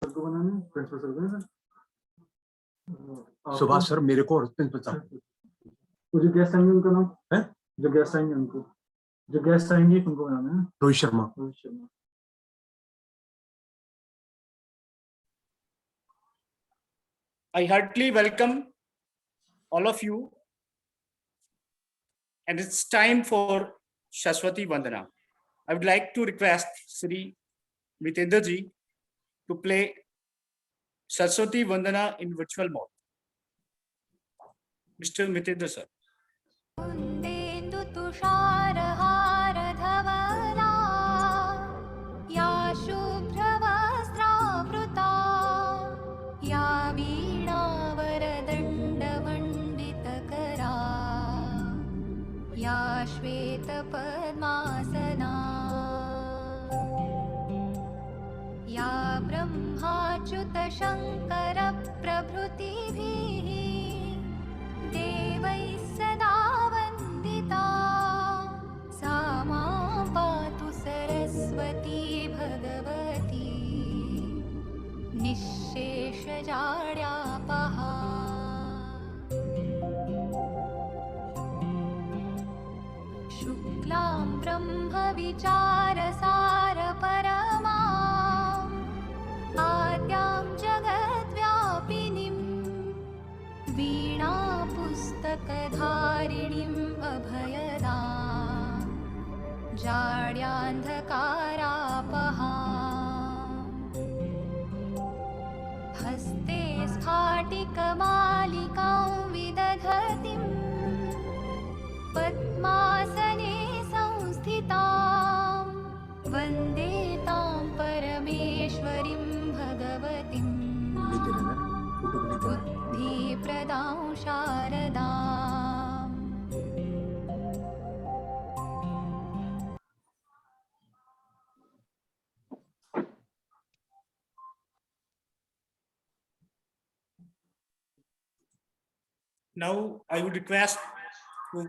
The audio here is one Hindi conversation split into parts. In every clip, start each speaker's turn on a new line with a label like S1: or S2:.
S1: को बनाना है, प्रिंसिपल सर को ना।
S2: सुभाष सर मेरे को और प्रिंसिपल सर
S1: वो जो गेस्ट आएंगे उनका नाम है, जो गेस्ट आएंगे उनको, जो गेस्ट आएंगे उनको बनाना है।
S2: Rohit Sharma.
S1: Rohit Sharma.
S3: I heartily welcome all of you, and it's time for Shashwati Vandana. I would like to request Sri Mitendra ji to play Shashwati Vandana in virtual mode. Mr. Mitendra sir.
S4: श्वेतपद्मासना या ब्रह्माच्युतशङ्करप्रभृतिभिः देवैः सदा वन्दिता सा मां पातु सरस्वती भगवती निःशेषजाड्यापहा। शुक्लां ब्रह्मविचारसारपरमा आद्यां जगद्व्यापिनीं वीणापुस्तकधारिणीम् अभयदां जाड्यान्धकारापहां। हस्ते स्फाटिकमालिकां विदधतीं पद्मासने संस्थितां वन्दे तां परमेश्वरीं भगवतीं बुद्धिप्रदां शारदाम्।
S3: Now I would request to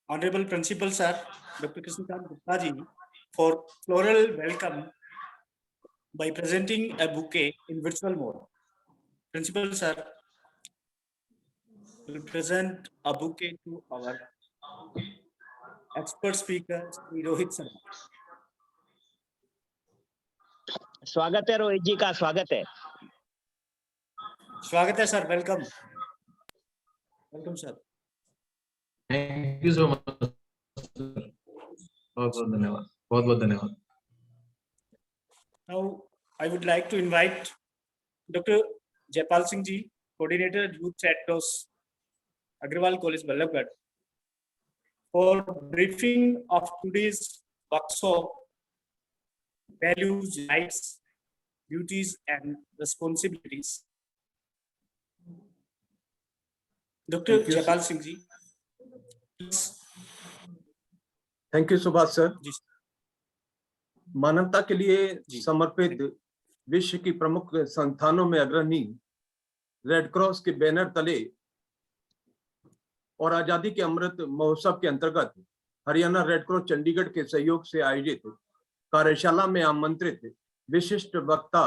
S3: Honorable Principal Sir, Dr. Krishnakant Gupta ji, for floral welcome by presenting a bouquet in virtual mode. Principal Sir will present a bouquet to our expert speaker, Shri Rohit Sharma.
S5: स्वागत है रोहित जी का, स्वागत है।
S3: स्वागत है sir, welcome welcome sir.
S6: Thank you so much sir, बहुत बहुत धन्यवाद, बहुत बहुत धन्यवाद।
S3: Now I would like to invite Dr. Jaipal Singh ji, coordinator Youth Red Cross Agrawal College Vallabhgarh, for briefing of today's workshop, values, rights, duties and responsibilities. Dr. Jaipal Singh ji, please.
S2: Thank you Subhash sir. मानवता के लिए समर्पित विश्व की प्रमुख संस्थानों में अग्रणी रेड क्रॉस के बैनर तले और आजादी के अमृत महोत्सव के अंतर्गत हरियाणा रेड क्रॉस चंडीगढ़ के सहयोग से आयोजित कार्यशाला में आमंत्रित विशिष्ट वक्ता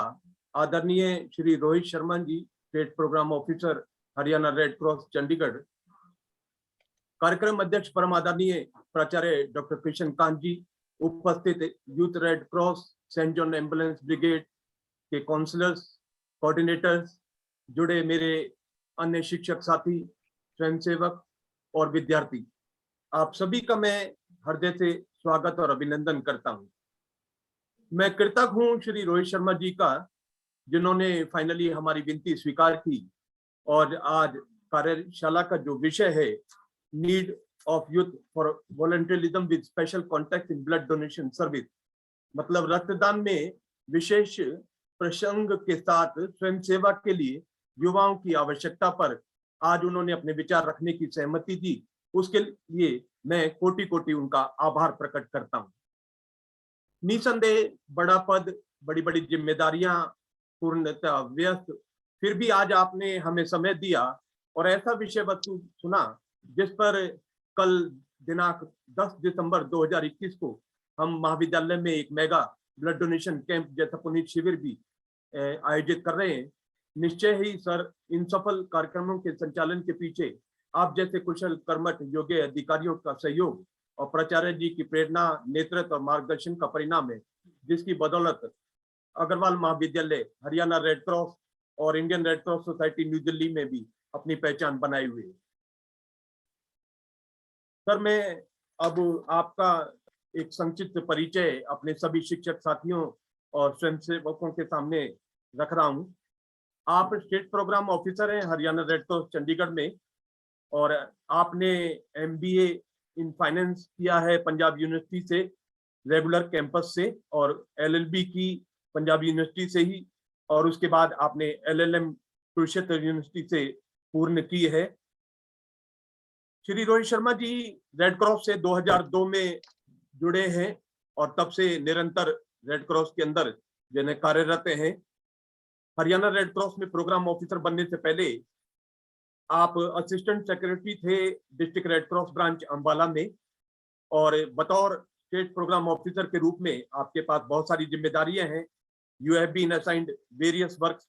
S2: आदरणीय Shri Rohit Sharma ji, state program officer Haryana red cross Chandigarh, कार्यक्रम अध्यक्ष परम आदरणीय प्राचार्य डॉक्टर कृष्णकांत जी, उपस्थित youth red cross saint John ambulance brigade के काउंसलर्स, कोऑर्डिनेटर्स, जुड़े मेरे अन्य शिक्षक साथी, स्वयंसेवक और विद्यार्थी, आप सभी का मैं हृदय से स्वागत और अभिनंदन करता हूं। मैं कृतज्ञ हूं श्री रोहित शर्मा जी का, जिन्होंने फाइनली हमारी विनती स्वीकार की और आज कार्यशाला का जो विषय है, need of youth for volunteerism with special contact in blood donation service, मतलब रक्तदान में विशेष प्रसंग के साथ स्वयं सेवा के लिए युवाओं की आवश्यकता पर आज उन्होंने अपने विचार रखने की सहमति दी। उसके लिए मैं कोटि कोटि उनका आभार प्रकट करता हूं। निसंदेह बड़ा पद, बड़ी बड़ी जिम्मेदारियां, पूर्णतः व्यस्त, फिर भी आज आपने हमें समय दिया और ऐसा विषय वस्तु सुना जिस पर कल दिनांक 10 दिसंबर 2021 को हम महाविद्यालय में एक मेगा ब्लड डोनेशन कैंप जैसा पुनीत शिविर भी आयोजित कर रहे हैं। निश्चय ही सर इन सफल कार्यक्रमों के संचालन के पीछे आप जैसे कुशल कर्मठ योग्य अधिकारियों का सहयोग और प्राचार्य जी की प्रेरणा, नेतृत्व और मार्गदर्शन का परिणाम है, जिसकी बदौलत अग्रवाल महाविद्यालय हरियाणा रेड क्रॉस और Indian red cross society new Delhi में भी अपनी पहचान बनाई हुई है। सर मैं अब आपका एक संक्षिप्त परिचय अपने सभी शिक्षक साथियों और स्वयंसेवकों के सामने रख रहा हूं। आप स्टेट प्रोग्राम ऑफिसर हैं हरियाणा रेड क्रॉस चंडीगढ़ में, और आपने MBA इन फाइनेंस किया है पंजाब यूनिवर्सिटी से रेगुलर कैंपस से, और LLB की पंजाब यूनिवर्सिटी से ही, और उसके बाद आपने LLM कुरुक्षेत्र यूनिवर्सिटी से पूर्ण की है। श्री रोहित शर्मा जी रेड क्रॉस से 2002 में जुड़े हैं और तब से निरंतर रेड क्रॉस के अंदर जिन्हें कार्यरत हैं। हरियाणा रेड क्रॉस में प्रोग्राम ऑफिसर बनने से पहले आप असिस्टेंट सेक्रेटरी थे district red cross branch Ambala में, और बतौर स्टेट प्रोग्राम ऑफिसर के रूप में आपके पास बहुत सारी जिम्मेदारियां हैं। You have been assigned various works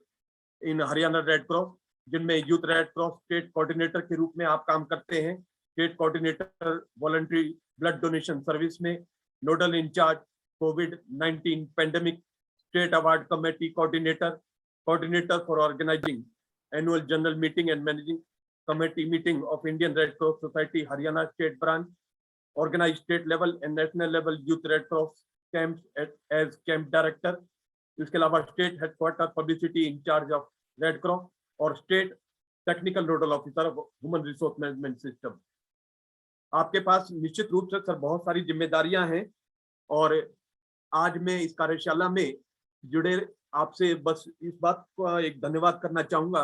S2: in Haryana red cross, जिनमें youth red cross state coordinator के रूप में आप काम करते हैं, state coordinator voluntary blood donation service में, nodal in charge COVID pandemic, state award committee coordinator, coordinator for organizing annual general meeting and managing committee meeting of Indian Red Cross Society Haryana State Branch, organized state level and national level youth Red Cross camps as camp director. इसके अलावा state headquarter publicity in charge of red cross और state technical nodal officer of human resource management system. आपके पास निश्चित रूप से सर बहुत सारी जिम्मेदारियां हैं, और आज मैं इस कार्यशाला में जुड़े आपसे बस इस बात को एक धन्यवाद करना चाहूंगा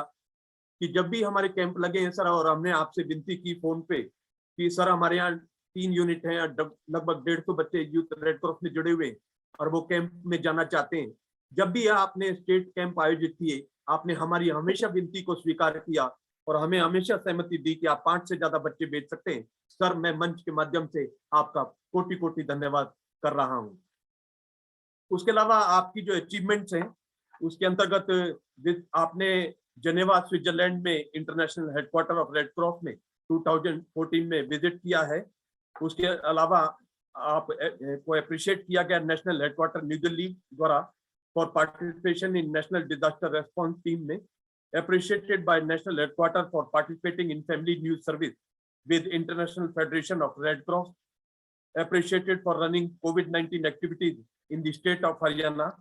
S2: कि जब भी हमारे कैंप लगे हैं सर, और हमने आपसे विनती की फोन पे कि सर हमारे यहाँ 3 यूनिट हैं, लगभग 150 बच्चे यूथ रेड क्रॉस में जुड़े हुए हैं और वो कैंप में जाना चाहते हैं। जब भी आपने स्टेट कैंप आयोजित किए, आपने हमारी हमेशा विनती को स्वीकार किया और हमें हमेशा सहमति दी कि आप 5 से ज्यादा बच्चे भेज सकते हैं। सर मैं मंच के माध्यम से आपका कोटि कोटि धन्यवाद कर रहा हूँ। उसके अलावा आपकी जो अचीवमेंट्स हैं उसके अंतर्गत आपने जेनेवा स्विट्जरलैंड में international headquarter of red cross में 2014 में विजिट किया है। उसके अलावा आप को अप्रिशिएट किया गया नेशनल हेडक्वार्टर न्यू दिल्ली द्वारा for participation in national disaster response team में, appreciated by national headquarter for participating in family news service with International Federation of Red Cross, appreciated for running COVID-19 activities in the state of Haryana,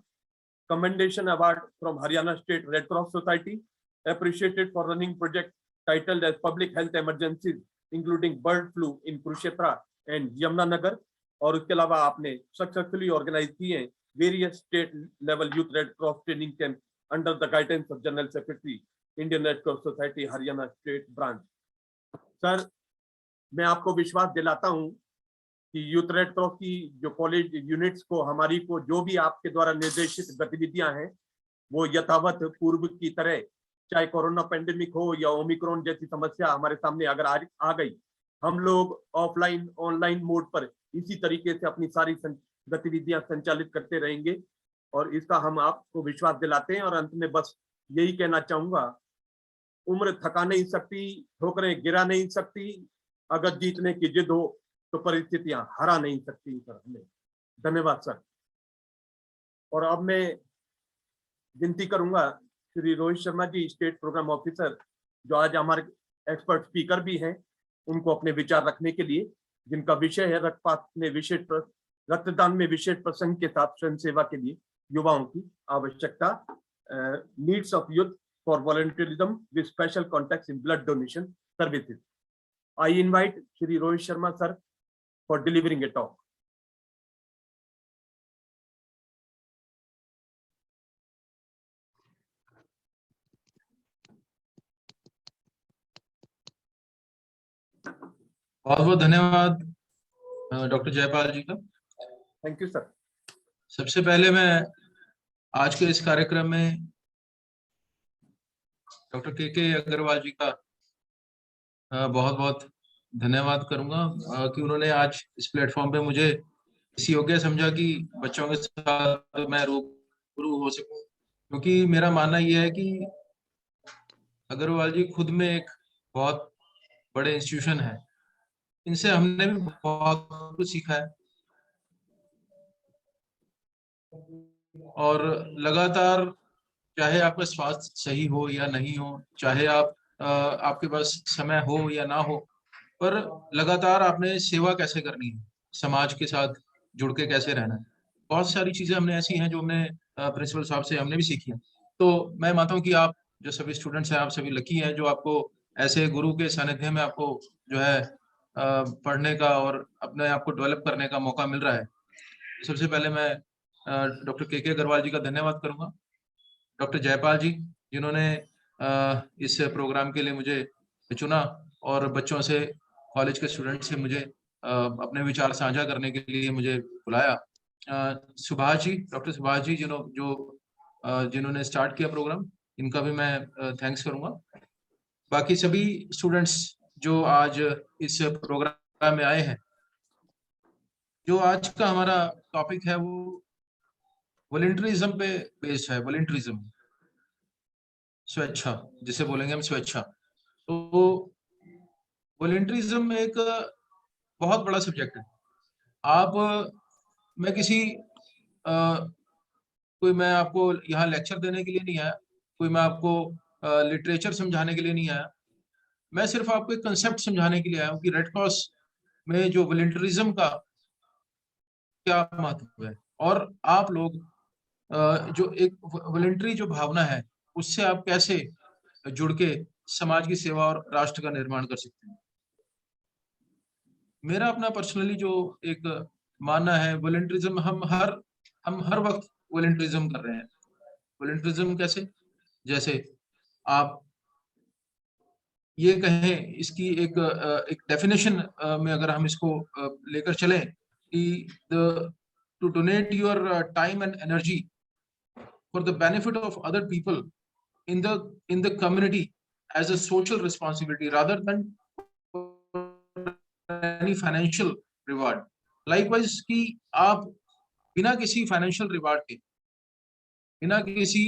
S2: commendation award from Haryana State Red Cross Society, appreciated for running project titled as public health emergencies including bird flu in Kurukshetra and Yamunanagar, और उसके अलावा आपने सक्सेसफुली ऑर्गेनाइज किए various state level youth red cross training camp under the guidance of general secretary Indian red cross society Haryana state branch. Sir मैं आपको विश्वास दिलाता हूं कि यूथ रेड क्रॉस की जो कॉलेज यूनिट्स को हमारी को जो भी आपके द्वारा निर्देशित गतिविधियां हैं वो यथावत पूर्व की तरह, चाहे कोरोना पेंडेमिक हो या ओमिक्रॉन जैसी समस्या हमारे सामने अगर आ गई, हम लोग ऑफलाइन ऑनलाइन मोड पर इसी तरीके से अपनी सारी गतिविधियां संचालित करते रहेंगे, और इसका हम आपको विश्वास दिलाते हैं। और अंत में बस यही कहना चाहूंगा, उम्र थका नहीं सकती, ठोकरें गिरा नहीं सकती, अगर जीतने की जिद हो तो परिस्थितियां हरा नहीं सकती। सर हमें धन्यवाद सर। और अब मैं विनती करूंगा Shri Rohit Sharma ji state program officer, जो आज हमारे एक्सपर्ट स्पीकर भी हैं, उनको अपने विचार रखने के लिए, जिनका विषय है रक्तदान में विशेष प्रसंग के साथ स्वयं सेवा के लिए युवाओं की आवश्यकता, needs of youth for volunteerism with special contact in blood donation services. I invite Shri Rohit Sharma sir for delivering A talk.
S6: बहुत बहुत धन्यवाद डॉक्टर जयपाल जी का।
S2: Thank you sir.
S6: सबसे पहले मैं आज के इस कार्यक्रम में डॉक्टर के अग्रवाल जी का बहुत बहुत धन्यवाद करूंगा कि उन्होंने आज इस प्लेटफॉर्म पे मुझे इस योग्य समझा कि बच्चों के साथ मैं रूबरू हो सकूं क्योंकि मेरा मानना यह है कि अग्रवाल जी खुद में एक बहुत बड़े इंस्टीट्यूशन है, इनसे हमने भी बहुत कुछ सीखा है और लगातार, चाहे आपका स्वास्थ्य सही हो या नहीं हो, चाहे आपके पास समय हो या ना हो, पर लगातार आपने सेवा कैसे करनी है, समाज के साथ जुड़ के कैसे रहना है, बहुत सारी चीजें हमने ऐसी हैं जो हमने प्रिंसिपल साहब से हमने भी सीखी हैं। तो मैं मानता हूँ कि आप जो सभी स्टूडेंट्स हैं, आप सभी लकी हैं जो आपको ऐसे गुरु के सानिध्य में आपको जो है पढ़ने का और अपने आप को डेवलप करने का मौका मिल रहा है। सबसे पहले मैं डॉक्टर के अग्रवाल जी का धन्यवाद करूंगा, डॉक्टर जयपाल जी जिन्होंने इस प्रोग्राम के लिए मुझे चुना और बच्चों से, कॉलेज के स्टूडेंट से मुझे अपने विचार साझा करने के लिए मुझे बुलाया। सुभाष जी, डॉक्टर सुभाष जी जिन्होंने स्टार्ट किया प्रोग्राम, इनका भी मैं थैंक्स करूंगा। बाकी सभी स्टूडेंट्स जो आज इस प्रोग्राम में आए हैं। जो आज का हमारा टॉपिक है वो वॉलंटरिज्म पे बेस्ड है। वॉलंटरिज्म, स्वेच्छा जिसे बोलेंगे हम, स्वेच्छा। तो वॉलंटरिज्म एक बहुत बड़ा सब्जेक्ट है। मैं किसी कोई मैं आपको यहाँ लेक्चर देने के लिए नहीं आया, कोई मैं आपको लिटरेचर समझाने के लिए नहीं आया, मैं सिर्फ आपको एक कंसेप्ट समझाने के लिए आया हूँ कि रेड क्रॉस में जो वॉलंटरिज्म का क्या महत्व है और आप लोग जो एक वॉलंटरी जो भावना है उससे आप कैसे जुड़ के समाज की सेवा और राष्ट्र का निर्माण कर सकते हैं। मेरा अपना पर्सनली जो एक मानना है, वॉलंटरिज्म हम हर वक्त वॉलंटरिज्म कर रहे हैं। वॉलंटरिज्म कैसे? जैसे आप ये कहें, इसकी एक डेफिनेशन में अगर हम इसको लेकर चलें कि to donate your time and energy for the benefit of other people in the community as a social responsibility rather than any financial reward. Likewise कि आप बिना किसी फाइनेंशियल रिवार्ड के, बिना किसी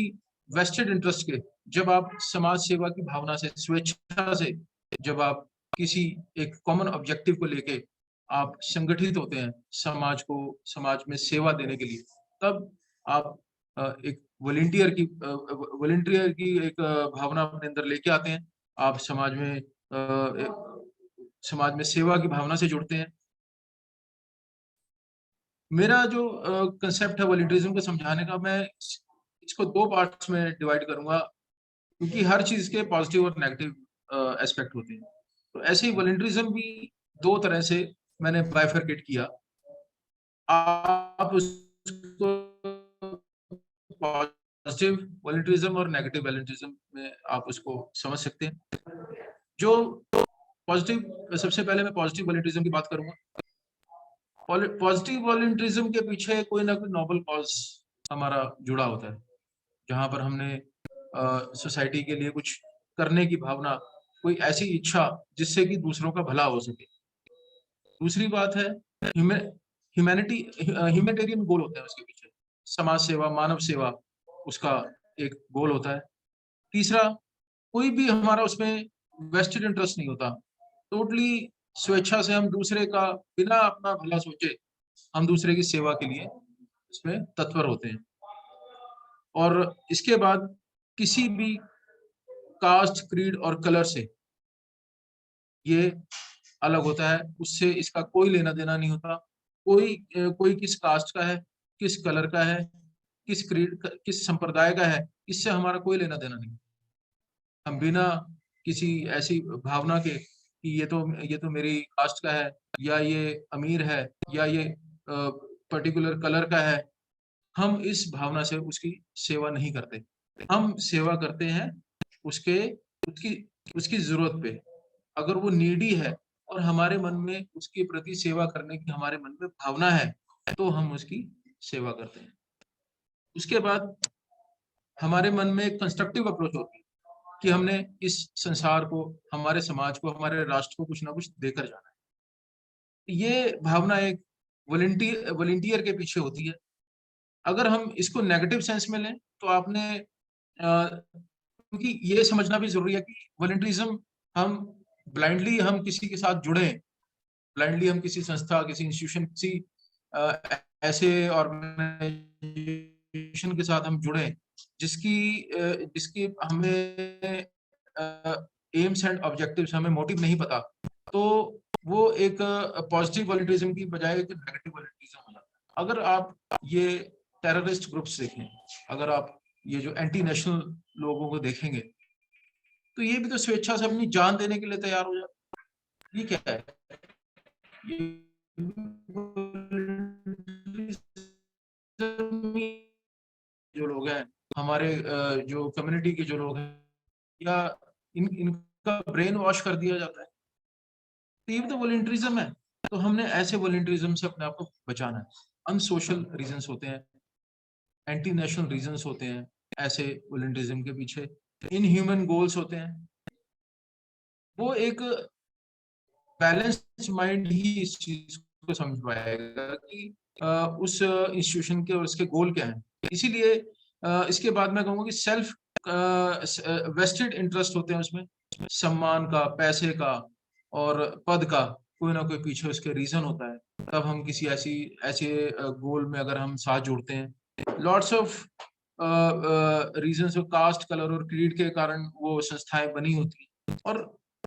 S6: वेस्टेड इंटरेस्ट के, जब आप समाज सेवा की भावना से, स्वेच्छा से, जब आप किसी एक कॉमन ऑब्जेक्टिव को लेके आप संगठित होते हैं समाज में सेवा देने के लिए, तब आप एक वॉलंटियर की एक भावना अपने अंदर लेके आते हैं। आप समाज में सेवा की भावना से जुड़ते हैं। मेरा जो कंसेप्ट है वॉलंटियरिज्म को समझाने का, मैं इसको दो पार्ट्स में डिवाइड करूंगा, क्योंकि हर चीज के पॉजिटिव और नेगेटिव एस्पेक्ट होते हैं। तो ऐसे ही वॉलंटियरिज्म भी दो तरह से मैंने बाइफरकेट किया। आप उसको पॉजिटिव वॉलंटियरिज्म और नेगेटिव वॉलंटियरिज्म में आप उसको समझ सकते हैं। जो पॉजिटिव, सबसे पहले मैं पॉजिटिव वॉलंटियरिज्म की बात करूंगा। पॉजिटिव वॉलंटियरिज्म के पीछे कोई ना कोई नोबल कॉज हमारा जुड़ा होता है, जहां पर हमने सोसाइटी के लिए कुछ करने की भावना, कोई ऐसी इच्छा जिससे कि दूसरों का भला हो सके। दूसरी बात है ह्यूमैनिटेरियन गोल होता है उसके पीछे, समाज सेवा, मानव सेवा, उसका एक गोल होता है। तीसरा, कोई भी हमारा उसमें वेस्टेड इंटरेस्ट नहीं होता, टोटली स्वेच्छा से हम दूसरे का, बिना अपना भला सोचे, हम दूसरे की सेवा के लिए इसमें तत्पर होते हैं। और इसके बाद किसी भी कास्ट, क्रीड और कलर से ये अलग होता है, उससे इसका कोई लेना देना नहीं होता। कोई किस कास्ट का है, किस कलर का है, किस क्रीड, किस संप्रदाय का है, इससे हमारा कोई लेना देना नहीं। हम बिना किसी ऐसी भावना के कि ये तो मेरी कास्ट का है, या ये अमीर है, या ये पर्टिकुलर कलर का है, हम इस भावना से उसकी सेवा नहीं करते। हम सेवा करते हैं उसकी जरूरत पे। अगर वो नीडी है और हमारे मन में उसके प्रति सेवा करने की हमारे मन में भावना है, तो हम उसकी सेवा करते हैं। उसके बाद हमारे मन में एक कंस्ट्रक्टिव अप्रोच होती है कि हमने इस संसार को, हमारे समाज को, हमारे राष्ट्र को कुछ ना कुछ देकर जाना है। ये भावना एक वॉलंटियर के पीछे होती है। अगर हम इसको नेगेटिव सेंस में लें तो आपने क्योंकि ये समझना भी जरूरी है कि वॉलंटियरिज्म हम ब्लाइंडली हम किसी के साथ जुड़े, ब्लाइंडली हम किसी संस्था, किसी इंस्टीट्यूशन, किसी ऐसे ऑर्गेनाइजेशन के साथ हम जुड़े जिसकी हमें एम्स एंड ऑब्जेक्टिव्स, हमें मोटिव नहीं पता, तो वो एक पॉजिटिव वॉलंटियरिज्म की बजाय एक नेगेटिव वॉलंटियरिज्म हो जाता है। अगर आप ये टेररिस्ट ग्रुप्स देखें, अगर आप ये जो एंटी नेशनल लोगों को देखेंगे, तो ये भी तो स्वेच्छा से अपनी जान देने के लिए तैयार हो जाते हैं। ये क्या है? जो लोग हैं हमारे जो कम्युनिटी के जो लोग हैं, या इनका ब्रेन वॉश कर दिया जाता है, तो ये भी तो वॉलंटियरिज्म है। तो हमने ऐसे वॉलंटियरिज्म से अपने आप को बचाना है। अनसोशल रीजंस होते हैं, एंटी नेशनल रीजंस होते हैं ऐसे वॉलंटियरिज्म के पीछे, इनह्यूमन गोल्स होते हैं। वो एक बैलेंस्ड माइंड ही इस चीज को समझ पाएगा कि उस इंस्टीट्यूशन के और उसके गोल क्या हैं। इसीलिए इसके बाद मैं कहूँगा कि सेल्फ वेस्टेड इंटरेस्ट होते हैं उसमें, सम्मान का, पैसे का और पद का, कोई ना कोई पीछे उसके रीजन होता है। तब हम किसी ऐसे गोल में अगर हम साथ जुड़ते हैं, lots of reasons, caste, colour और क्रीड के कारण वो संस्थाएं बनी होती हैं और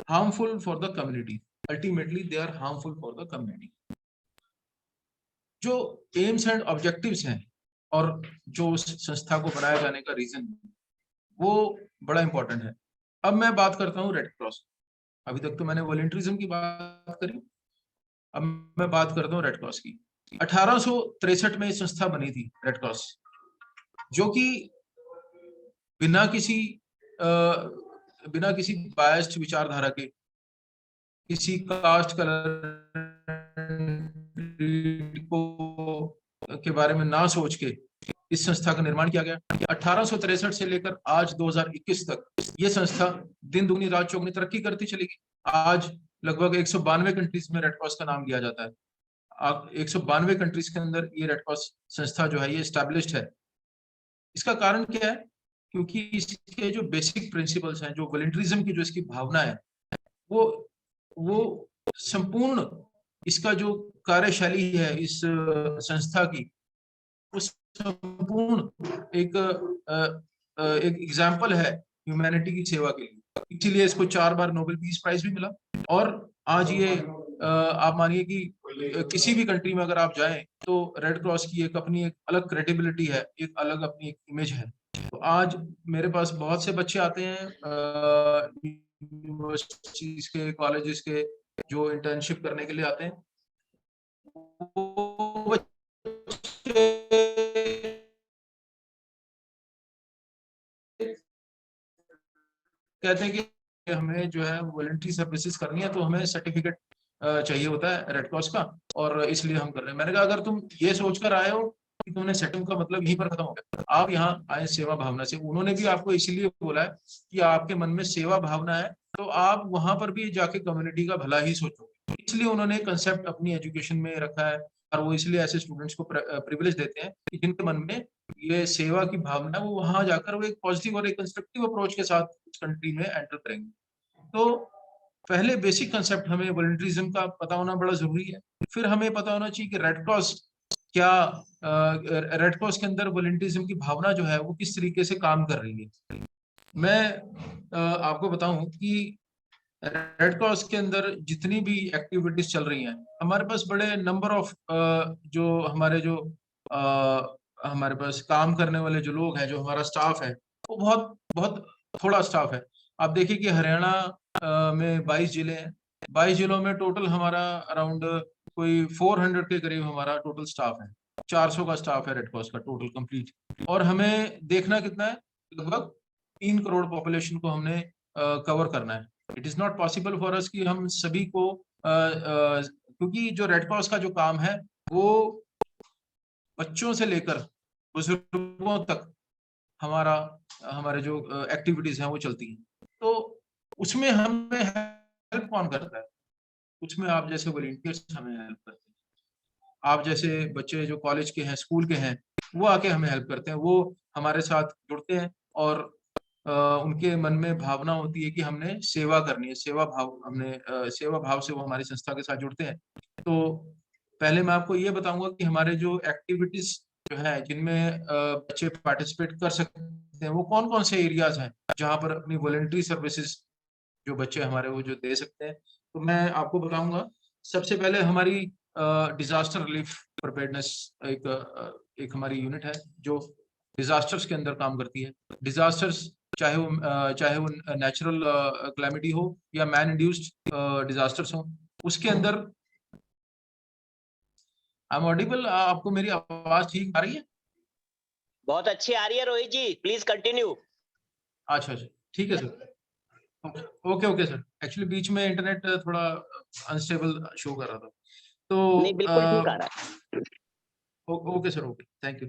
S6: harmful for the community. Ultimately they are harmful for the community. जो एम्स एंड ऑब्जेक्टिव्स हैं और जो उस संस्था को बनाए जाने का रीजन, वो बड़ा इंपॉर्टेंट है। अब मैं बात करता हूँ रेड क्रॉस। अभी तक तो मैंने वॉलंटियरिज्म की बात करी, अब मैं बात करता हूँ रेड क्रॉस की। 1863 में संस्था बनी थी रेड क्रॉस, जो कि बिना किसी बायस्ड विचारधारा के, किसी कास्ट, कलर के बारे में ना सोच के इस संस्था का निर्माण किया गया। 1863 से लेकर आज 2021 तक ये संस्था दिन दुगनी रात चौगुनी तरक्की करती चली गई। आज लगभग 192 कंट्रीज में रेड क्रॉस का नाम लिया जाता है। 192 कंट्रीज के अंदर ये रेड क्रॉस संस्था जो है ये एस्टैब्लिश्ड है। इसका कारण क्या है? क्योंकि इसके जो बेसिक प्रिंसिपल्स हैं, जो वॉलंटियरिज्म की जो इसकी भावना है, वो संपूर्ण इसका जो कार्यशैली है इस संस्था की, वो संपूर्ण एक एग्जाम्पल है ह्यूमैनिटी की सेवा के लिए। इसीलिए इसको 4 बार नोबेल पीस प्राइज भी मिला। और आज ये आप मानिए कि किसी भी कंट्री में अगर आप जाएं तो रेड क्रॉस की एक अपनी एक अलग क्रेडिबिलिटी है, एक अलग अपनी एक इमेज है। तो आज मेरे पास बहुत से बच्चे आते हैं यूनिवर्सिटीज के, कॉलेजेस के, जो इंटर्नशिप करने के लिए आते हैं। वो कहते हैं कि हमें जो है वॉलंटरी सर्विसेज करनी है, तो हमें सर्टिफिकेट चाहिए होता है रेड क्रॉस का, और इसलिए हम कर रहे हैं। मैंने कहा अगर तुम ये सोचकर आए हो कि तुमने सर्टिफिकेट का मतलब यहीं पर खत्म हो गया, आप यहाँ आए सेवा भावना से। उन्होंने भी आपको इसीलिए बोला है कि आपके मन में सेवा भावना है, तो आप वहां पर भी जाके कम्युनिटी का भला ही सोचो। इसलिए उन्होंने कंसेप्ट अपनी एजुकेशन में रखा है, और वो इसलिए ऐसे स्टूडेंट्स को प्रिविलेज देते हैं कि जिनके मन में ये सेवा की भावना है, वो वहां जाकर वो एक पॉजिटिव और एक कंस्ट्रक्टिव अप्रोच के साथ उस कंट्री में एंटर करेंगे। तो पहले बेसिक कंसेप्ट हमें वॉलंटियरिज्म का पता होना बड़ा जरूरी है। फिर हमें पता होना चाहिए कि रेड क्रॉस क्या, रेड क्रॉस के अंदर वॉलंटियरिज्म की भावना जो है वो किस तरीके से काम कर रही है। मैं आपको बताऊं कि रेड क्रॉस के अंदर जितनी भी एक्टिविटीज चल रही हैं, हमारे पास बड़े नंबर ऑफ जो हमारे पास काम करने वाले जो लोग हैं, जो हमारा स्टाफ है, वो बहुत बहुत थोड़ा स्टाफ है। आप देखिए कि हरियाणा में 22 जिले हैं। 22 जिलों में टोटल हमारा अराउंड कोई 400 के करीब हमारा टोटल स्टाफ है। 400 का स्टाफ है रेड क्रॉस का टोटल कंप्लीट। और हमें देखना कितना है, लगभग 3 करोड़ पॉपुलेशन को हमने कवर करना है। It is not possible for us कि हम सभी को क्योंकि जो रेड क्रॉस का जो काम है वो बच्चों से लेकर बुजुर्गों तक हमारे जो एक्टिविटीज हैं वो चलती हैं। तो उसमें हमें हेल्प कौन करता है? उसमें आप जैसे वॉलंटियर्स हमें हेल्प करते हैं। आप जैसे बच्चे जो कॉलेज के हैं, स्कूल के हैं, वो आके हमें हेल्प करते हैं, वो हमारे साथ जुड़ते हैं और उनके मन में भावना होती है कि हमने सेवा करनी है, सेवा भाव हमने सेवा भाव से वो हमारी संस्था के साथ जुड़ते हैं। तो पहले मैं आपको ये बताऊंगा कि हमारे जो एक्टिविटीज जो है जिनमें बच्चे पार्टिसिपेट कर सकते हैं वो कौन कौन से एरियाज हैं जहाँ पर अपनी वॉलेंट्री सर्विसेज जो बच्चे हमारे वो जो दे सकते हैं। तो मैं आपको बताऊंगा, सबसे पहले हमारी डिजास्टर रिलीफ प्रिपेयर्डनेस एक हमारी यूनिट है जो डिजास्टर्स के अंदर काम करती है। डिजास्टर्स चाहे वो नेचुरल क्लैमिटी हो या मैन इंड्यूस्ड डिजास्टर्स हो, उसके अंदर आई एम ऑडिबल, आपको मेरी आवाज ठीक आ रही है?
S5: बहुत अच्छी आ रही है रोहित जी, प्लीज कंटिन्यू।
S6: अच्छा अच्छा, ठीक है sir. Okay okay sir, actually बीच में इंटरनेट थोड़ा अनस्टेबल शो कर रहा था।
S5: नहीं, बिल्कुल ठीक आ
S6: तो
S5: रहा है।
S6: Okay sir, okay, thank you.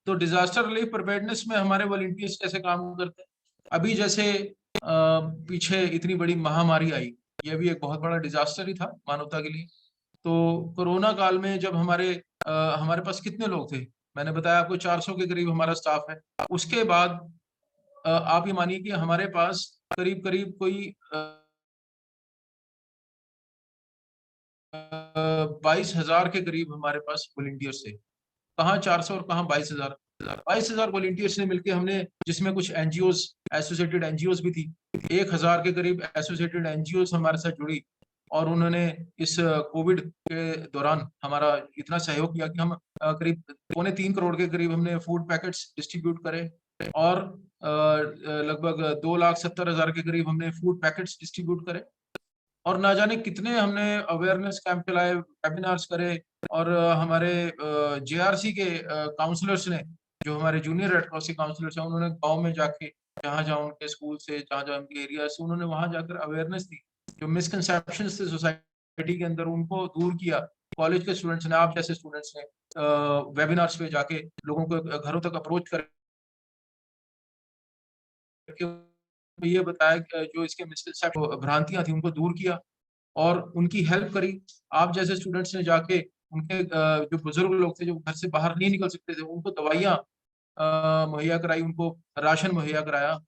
S6: तो डिजास्टर रिलीफ प्रिपेयर्डनेस में हमारे वॉलंटियर्स कैसे काम करते हैं? अभी जैसे पीछे इतनी बड़ी महामारी आई, ये भी एक बहुत बड़ा डिजास्टर ही था मानवता के लिए। तो कोरोना काल में जब हमारे पास कितने लोग थे? मैंने बताया आपको 400 के करीब हमारा स्टाफ है। उसके बाद आप ये मानिए कि हमारे पास करीब करीब कोई 22,000 के करीब हमारे पास वॉलंटियर्स थे। कहाँ 400 और कहाँ 22,000। 22,000 वॉलंटियर्स ने मिलकर हमने, जिसमें कुछ एनजीओज, एसोसिएटेड एनजीओज भी थी, 1,000 के करीब एसोसिएटेड एनजीओज हमारे साथ जुड़ी और उन्होंने इस कोविड के दौरान हमारा इतना सहयोग किया कि हम करीब 2.25 करोड़ के करीब हमने फूड पैकेट्स डिस्ट्रीब्यूट करे और लगभग 2,70,000 के करीब हमने फूड पैकेट्स डिस्ट्रीब्यूट करे और ना जाने कितने हमने अवेयरनेस कैंप चलाए, वेबिनार्स करे और हमारे जेआरसी के काउंसलर्स ने, जो हमारे जूनियर रेड क्रॉस के काउंसलर्स हैं, उन्होंने गांव में जाके जहाँ उनके स्कूल से, जहाँ उनके एरिया से, उन्होंने वहां जाकर अवेयरनेस दी। जो मिसकंसेप्शन थे सोसाइटी के अंदर उनको दूर किया। कॉलेज के स्टूडेंट्स ने, आप जैसे स्टूडेंट्स ने वेबिनार्स पे जाके लोगों को घरों तक अप्रोच कर ये बताया कि जो इसके मिसकंसेप्शन, भ्रांतियां थी, उनको दूर किया और उनकी हेल्प करी। आप जैसे स्टूडेंट्स ने जाके उनके जो बुजुर्ग लोग थे जो घर से बाहर नहीं निकल सकते थे, उनको दवाइयाँ मुहैया कराई, उनको राशन मुहैया कराया।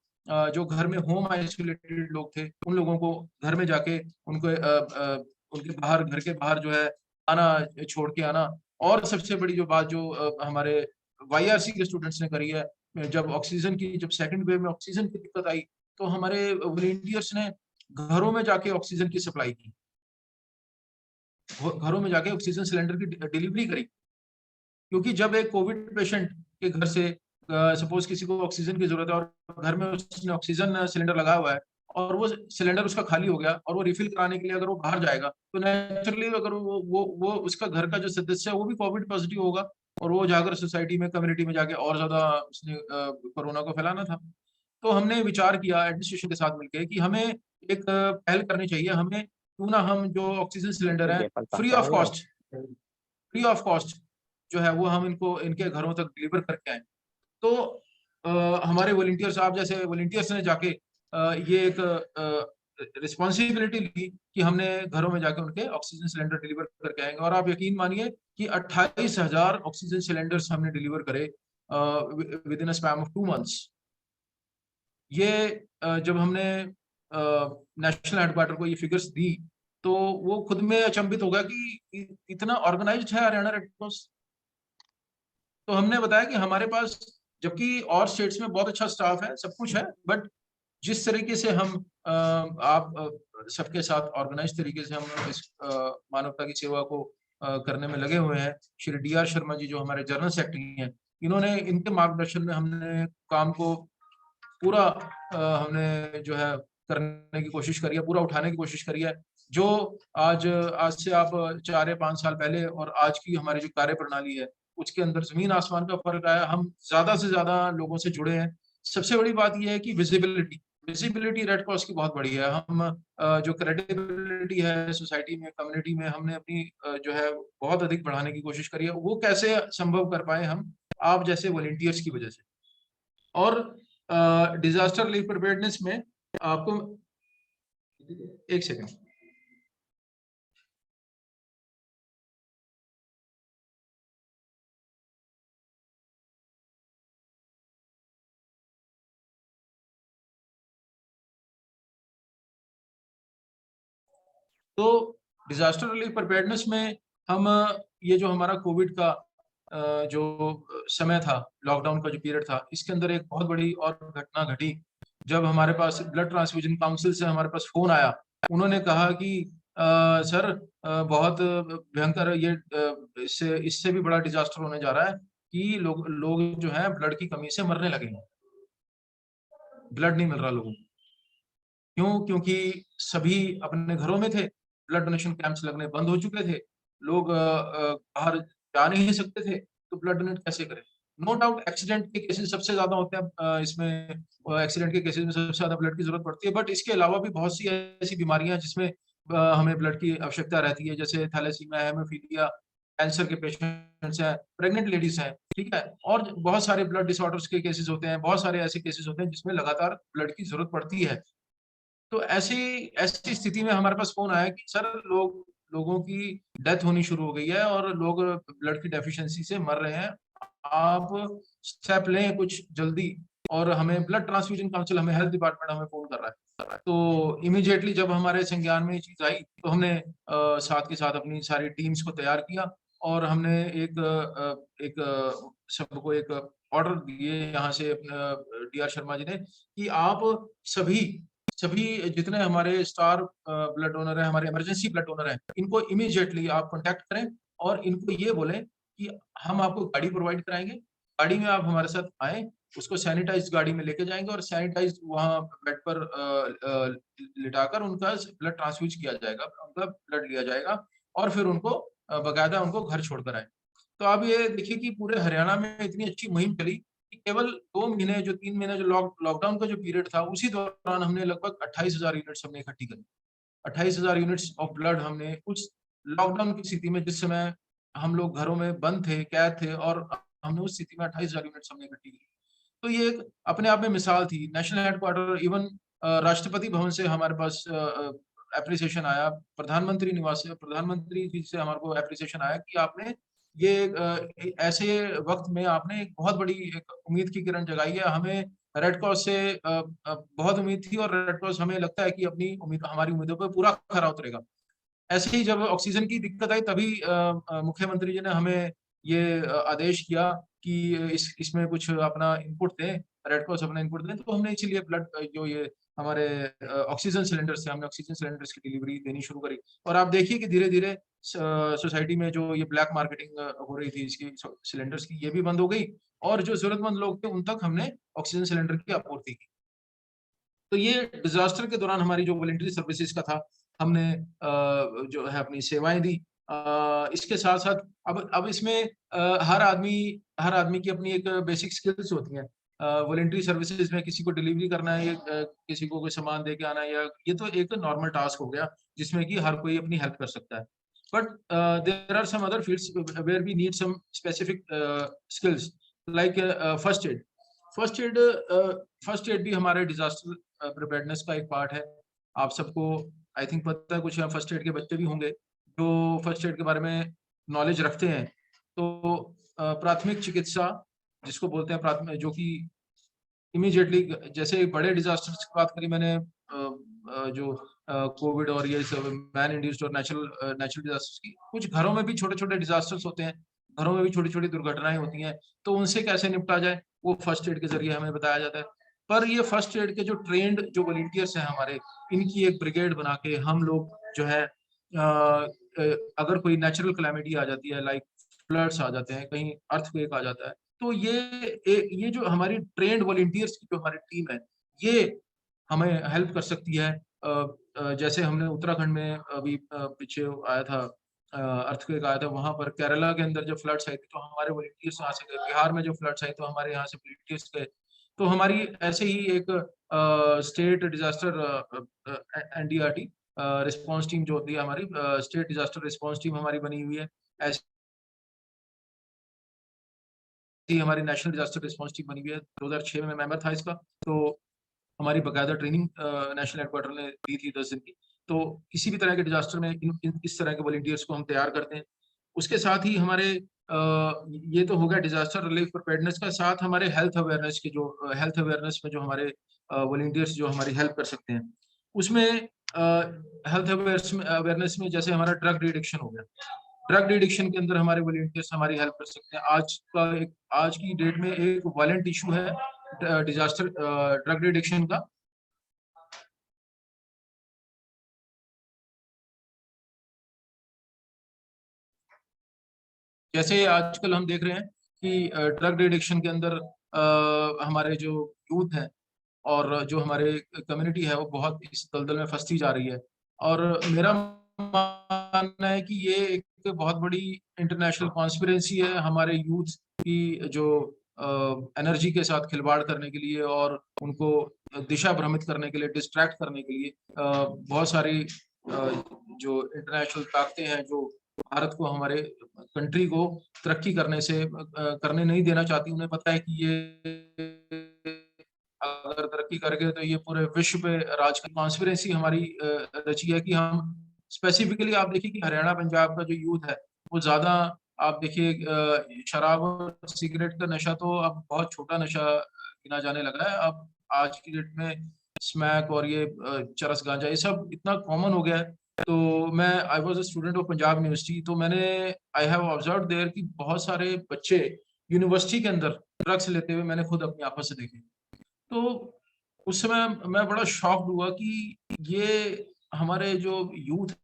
S6: जो घर में होम आइसोलेटेड लोग थे उन लोगों को घर में जाके उनको उनके बाहर, घर के बाहर जो है आना, छोड़ के आना। और सबसे बड़ी जो बात जो हमारे वाईआरसी के स्टूडेंट्स ने करी है, जब सेकंड वेव में ऑक्सीजन की दिक्कत आई तो हमारे वॉलंटियर्स ने घरों में जाके ऑक्सीजन की सप्लाई की, घरों में जाके ऑक्सीजन सिलेंडर की डिलीवरी करी। क्योंकि जब एक कोविड पेशेंट के घर से सपोज किसी को ऑक्सीजन की जरूरत है और घर में उसने ऑक्सीजन सिलेंडर लगाया हुआ है और वो सिलेंडर उसका खाली हो गया और वो रिफिल कराने के लिए अगर वो बाहर जाएगा तो नेचुरली अगर वो उसका घर का जो सदस्य है वो भी कोविड पॉजिटिव होगा और वो जाकर सोसाइटी में, कम्युनिटी में जाके और ज्यादा उसने कोरोना को फैलाना था। तो हमने विचार किया एडमिनिस्ट्रेशन के साथ मिलकर कि हमें एक पहल करनी चाहिए। हमें क्यों ना हम जो ऑक्सीजन सिलेंडर है फ्री ऑफ कॉस्ट जो है वो हम इनको इनके घरों तक डिलीवर करके आए। तो हमारे वॉलंटियर्स, आप जैसे वॉलंटियर्स ने जाके ये एक रिस्पॉन्सिबिलिटी ली कि हमने घरों में जाके उनके ऑक्सीजन सिलेंडर डिलीवर करके आएंगे और आप यकीन मानिए कि 28,000 ऑक्सीजन सिलेंडर्स हमने डिलीवर करे with in a span of 2 months. ये जब हमने नेशनल हेडक्वार्टर को ये फिगर्स दी तो वो खुद में अचंभित हो गया कि इतना ऑर्गेनाइज्ड है हरियाणा रेड क्रॉस। तो हमने बताया कि हमारे पास, जबकि और स्टेट्स में बहुत अच्छा स्टाफ है, सब कुछ है, बट जिस तरीके से हम आप सबके साथ ऑर्गेनाइज तरीके से हम इस मानवता की सेवा को करने में लगे हुए हैं। श्री डी.आर. शर्मा जी जो हमारे जनरल सेक्रेटरी हैं, इन्होंने, इनके मार्गदर्शन में हमने काम को पूरा हमने जो है करने की कोशिश करी है, पूरा उठाने की कोशिश करी है। जो आज से आप 4 या 5 साल पहले और आज की हमारी जो कार्य प्रणाली है उसके अंदर जमीन आसमान का फर्क आया। हम ज्यादा से ज्यादा लोगों से जुड़े हैं। सबसे बड़ी बात यह है कि विजिबिलिटी रेड क्रॉस की बहुत बड़ी है। हम जो क्रेडिबिलिटी है सोसाइटी में, कम्युनिटी में, हमने अपनी जो है बहुत अधिक बढ़ाने की कोशिश करी है। वो कैसे संभव कर पाए हम? आप जैसे वॉलंटियर्स की वजह से। और डिजास्टर रिलीफ प्रिपेयर्डनेस में आपको, एक सेकंड, तो डिजास्टर रिलीफ प्रिपेयर्डनेस में हम ये जो हमारा कोविड का जो समय था, लॉकडाउन का जो पीरियड था, इसके अंदर एक बहुत बड़ी और घटना घटी जब हमारे पास ब्लड ट्रांसफ्यूजन काउंसिल से हमारे पास फोन आया। उन्होंने कहा कि सर बहुत भयंकर ये इससे भी बड़ा डिजास्टर होने जा रहा है कि लोग जो है ब्लड की कमी से मरने लगे हैं, ब्लड नहीं मिल रहा लोगों को। क्यों? क्योंकि सभी अपने घरों में थे, ब्लड डोनेशन कैंप्स लगने बंद हो चुके थे, लोग बाहर जा नहीं सकते थे, तो ब्लड डोनेट कैसे करें? नो डाउट एक्सीडेंट के केसेस सबसे ज्यादा होते हैं, इसमें एक्सीडेंट के केसेस में सबसे ज्यादा ब्लड की जरूरत पड़ती है, बट इसके अलावा भी बहुत सी ऐसी बीमारियां हैं जिसमें हमें ब्लड की आवश्यकता रहती है, जैसे थैलेसीमिया, हेमोफीलिया, कैंसर के पेशेंट्स हैं, प्रेग्नेंट लेडीज हैं, ठीक है, और बहुत सारे ब्लड डिसऑर्डर्स के केसेस होते हैं, बहुत सारे ऐसे केसेस होते हैं जिसमें लगातार ब्लड की जरूरत पड़ती है। तो ऐसी ऐसी स्थिति में हमारे पास फोन आया कि सर लोगों की डेथ होनी शुरू हो गई है और लोग ब्लड की डेफिशिएंसी से मर रहे हैं, आप स्टेप लें कुछ जल्दी। और हमें ब्लड ट्रांसफ्यूजन काउंसिल, हमें हेल्थ डिपार्टमेंट हमें फोन कर रहा है। तो इमीडिएटली जब हमारे संज्ञान में ये चीज आई तो हमने साथ के साथ अपनी सारी टीम्स को तैयार किया और हमने एक सबको एक ऑर्डर दिए यहाँ से डीआर शर्मा जी ने कि आप सभी जितने हमारे स्टार ब्लड डोनर है, हमारे इमरजेंसी ब्लड डोनर है, इनको इमीडिएटली आप कांटेक्ट करें और इनको ये बोलें कि हम आपको गाड़ी प्रोवाइड कराएंगे, गाड़ी में आप हमारे साथ आए, उसको सैनिटाइज गाड़ी में लेके जाएंगे और सैनिटाइज वहाँ बेड पर लिटाकर उनका ब्लड ट्रांसफ्यूज किया जाएगा, उनका ब्लड लिया जाएगा और फिर उनको बाकायदा उनको घर छोड़कर आए। तो आप ये देखिए कि पूरे हरियाणा में इतनी अच्छी मुहिम चली कि केवल 2 महीने, जो 3 महीने जो लॉकडाउन का जो पीरियड था, उसी दौरान हमने लगभग 28,000 यूनिट्स हमने इकट्ठी करी। 28,000 यूनिट्स ऑफ ब्लड हमने उस लॉकडाउन की स्थिति में, जिस समय हम लोग घरों में बंद थे, कैद थे, और हमने उस स्थिति में 28,000 यूनिट्स हमने इकट्ठी की। तो ये एक अपने आप में मिसाल थी। National headquarter, even Rashtrapati Bhavan से हमारे पास एप्रिसिएशन आया, प्रधानमंत्री निवास से, प्रधानमंत्री जी से हमारे को एप्रिसिएशन आया कि आपने ये ऐसे वक्त में आपने एक बहुत बड़ी एक उम्मीद की किरण जगाई है। हमें रेड क्रॉस से बहुत उम्मीद थी और रेड क्रॉस हमें लगता है कि अपनी हमारी उम्मीदों पर पूरा खरा उतरेगा। ऐसे ही जब ऑक्सीजन की दिक्कत आई तभी मुख्यमंत्री जी ने हमें ये आदेश किया कि इसमें कुछ अपना इनपुट दें, रेड क्रॉस अपना इनपुट दें। तो हमने इसीलिए ब्लड जो ये हमारे ऑक्सीजन सिलेंडर्स थे, हमने ऑक्सीजन सिलेंडर्स की डिलीवरी देनी शुरू करी। और आप देखिए कि धीरे धीरे सोसाइटी में जो ये ब्लैक मार्केटिंग हो रही थी इसकी सिलेंडर्स की, ये भी बंद हो गई और जो जरूरतमंद लोग थे उन तक हमने ऑक्सीजन सिलेंडर की आपूर्ति की। तो ये डिजास्टर के दौरान हमारी जो वॉलंटरी सर्विसेज का था, हमने जो है अपनी सेवाएं दी। इसके साथ साथ अब इसमें हर आदमी की अपनी एक बेसिक स्किल्स होती हैं। वॉलंटरी सर्विसेज में किसी को डिलीवरी करना है, किसी को कोई सामान दे के आना है, या ये तो एक नॉर्मल टास्क हो गया जिसमें कि हर कोई अपनी हेल्प कर सकता है। But there are some other fields where we need some specific skills like first aid भी हमारे डिजास्टर प्रिपेयर्डनेस का एक पार्ट है। आप सबको आई थिंक पता है, कुछ फर्स्ट एड के बच्चे भी होंगे जो फर्स्ट एड के बारे में नॉलेज रखते हैं। तो प्राथमिक चिकित्सा जिसको बोलते हैं, प्राथमिक, जो कि इमीडिएटली, जैसे बड़े डिजास्टर्स की बात करी मैंने, जो कोविड और ये सब मैन इंड्यूस्ड और नेचुरल डिजास्टर्स की, कुछ घरों में भी छोटे छोटे डिजास्टर्स होते हैं, घरों में भी छोटी छोटी दुर्घटनाएं होती हैं, तो उनसे कैसे निपटा जाए वो फर्स्ट एड के जरिए हमें बताया जाता है। पर ये फर्स्ट एड के जो ट्रेंड जो वॉलंटियर्स हैं हमारे, इनकी एक ब्रिगेड बना के हम लोग जो है अगर कोई नेचुरल कैलेमिटी आ जाती है, लाइक फ्लड्स आ जाते हैं, कहीं अर्थक्वेक आ जाता है, तो ये जो हमारी ट्रेंड वॉलंटियर्स की जो हमारी टीम है, ये हमें हेल्प कर सकती है। जैसे हमने उत्तराखंड में अभी पीछे आया था, अर्थक्वेक आया था, वहां पर केरला के अंदर जब फ्लड्स आई थी तो हमारे वॉलंटियर्स यहाँ से गए। बिहार में जो फ्लड्स आई तो हमारे यहाँ से वॉलंटियर्स गए। तो हमारी ऐसे ही एक स्टेट डिजास्टर एनडीआरटी रिस्पांस टीम जो होती है हमारी, स्टेट डिजास्टर रिस्पांस टीम हमारी बनी हुई है। ऐसी हमारी नेशनल डिजास्टर रिस्पांस टीम बनी हुई है। 2006 में मैं मेंबर था इसका। तो हमारी बाकायदा ट्रेनिंग नेशनल हेडक्वार्टर ने दी थी 10 दिन की। तो किसी भी तरह के डिजास्टर में इस तरह के वॉलंटियर्स को हम तैयार करते हैं। उसके साथ ही हमारे ये तो हो गया डिजास्टर रिलीफ प्रिपेयर्डनेस का, साथ हमारे हेल्थ अवेयरनेस में जो हमारे वॉलंटियर्स जो हमारी हेल्प कर सकते हैं, उसमें हेल्थ अवेयरनेस में जैसे हमारा ड्रग डिडक्शन हो गया, ड्रग डिडक्शन के अंदर हमारे वॉलंटियर्स हमारी हेल्प कर सकते हैं। आज की डेट में एक वायलेंट इशू है डिजास्टर ड्रग डिडक्शन का। जैसे आजकल हम देख रहे हैं कि ड्रग डिडक्शन के अंदर हमारे जो यूथ है और जो हमारे कम्युनिटी है वो बहुत इस दलदल में फंसती जा रही है। और मेरा मानना है कि ये एक बहुत बड़ी इंटरनेशनल कॉन्स्पिरेसी है हमारे यूथ की, जो एनर्जी के साथ खिलवाड़ करने के लिए और उनको दिशा भ्रमित करने के लिए, डिस्ट्रैक्ट करने के लिए बहुत सारी जो इंटरनेशनल ताकतें हैं जो भारत को, हमारे कंट्री को तरक्की करने नहीं देना चाहती। उन्हें पता है कि ये अगर तरक्की कर गए तो ये पूरे विश्व पे राज की कॉन्स्पिरेसी हमारी रची है कि हम स्पेसिफिकली, आप देखिए कि हरियाणा पंजाब का जो यूथ है वो ज्यादा, आप देखिए शराब और सिगरेट का नशा तो अब बहुत छोटा नशा गिना जाने लगा है। अब आज की डेट में स्मैक और ये चरस गांजा ये सब इतना कॉमन हो गया है। तो मैं I was a student of Punjab university, तो मैंने आई हैव ऑब्जर्व देयर कि बहुत सारे बच्चे यूनिवर्सिटी के अंदर ड्रग्स लेते हुए मैंने खुद अपनी आंखों से देखे। तो उस समय मैं बड़ा शॉक्ड हुआ कि ये हमारे जो यूथ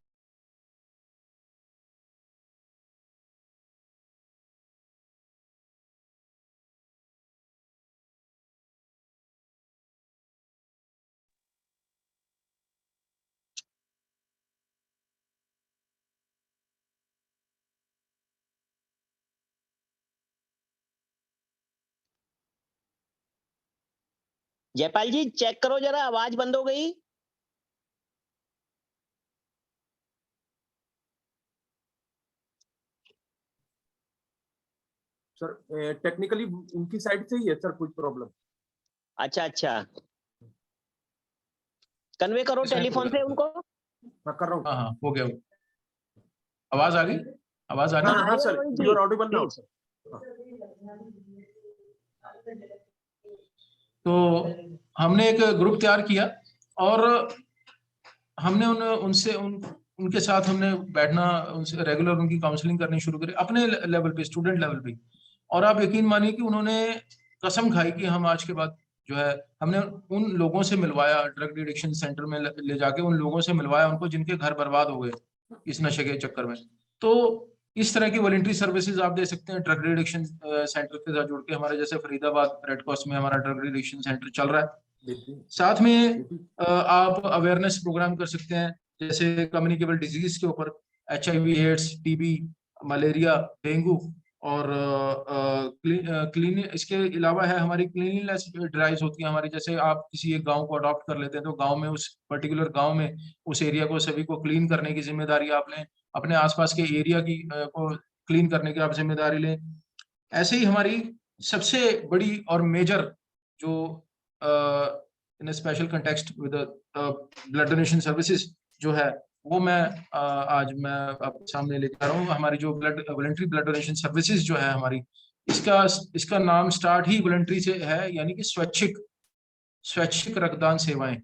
S5: जयपाल जी चेक करो जरा, आवाज बंद हो गई।
S2: सर टेक्निकली उनकी साइड से ही है सर कुछ प्रॉब्लम।
S5: अच्छा अच्छा, कन्वे करो टेलीफोन से उनको।
S2: मैं कर रहा हूँ।
S6: हाँ हाँ हो गया। आवाज आ गई? आवाज आ रही
S2: हाँ
S6: है?
S2: हाँ sir, you are audible now sir.
S6: तो हमने एक ग्रुप तैयार किया और हमने उनके साथ हमने बैठना, उनसे रेगुलर उनकी काउंसलिंग करनी शुरू करी अपने लेवल पे, स्टूडेंट लेवल पे। और आप यकीन मानिए कि उन्होंने कसम खाई कि हम आज के बाद जो है, हमने उन लोगों से मिलवाया, ड्रग डिडक्शन सेंटर में ले जाके उन लोगों से मिलवाया उनको जिनके घर बर्बाद हो गए इस नशे के चक्कर में। तो इस तरह की वॉलंटरी सर्विसेज आप दे सकते हैं ड्रग डिडक्शन सेंटर के साथ जुड़ के। हमारे जैसे फरीदाबाद रेड क्रॉस में हमारा ड्रग डिडक्शन सेंटर चल रहा है। साथ में आप अवेयरनेस प्रोग्राम कर सकते हैं, जैसे कम्युनिकेबल डिजीज के ऊपर, HIV, AIDS, TB, malaria, dengue और इसके अलावा है हमारी क्लीनलीनेस ड्राइव्स होती है हमारी। जैसे आप किसी एक गांव को अडॉप्ट कर लेते हैं तो गांव में, उस पर्टिकुलर गांव में, उस एरिया को, सभी को क्लीन करने की जिम्मेदारी आप लें, अपने आसपास के एरिया की को क्लीन करने की आप जिम्मेदारी लें। ऐसे ही हमारी सबसे बड़ी और मेजर जो in special context with blood donation services जो है वो मैं आज मैं आपके सामने लेकर आ रहा हूँ। हमारी जो वॉलंटरी ब्लड डोनेशन सर्विसेज जो है हमारी, इसका नाम स्टार्ट ही वॉलंटरी से है, यानी कि स्वैच्छिक रक्तदान सेवाएं।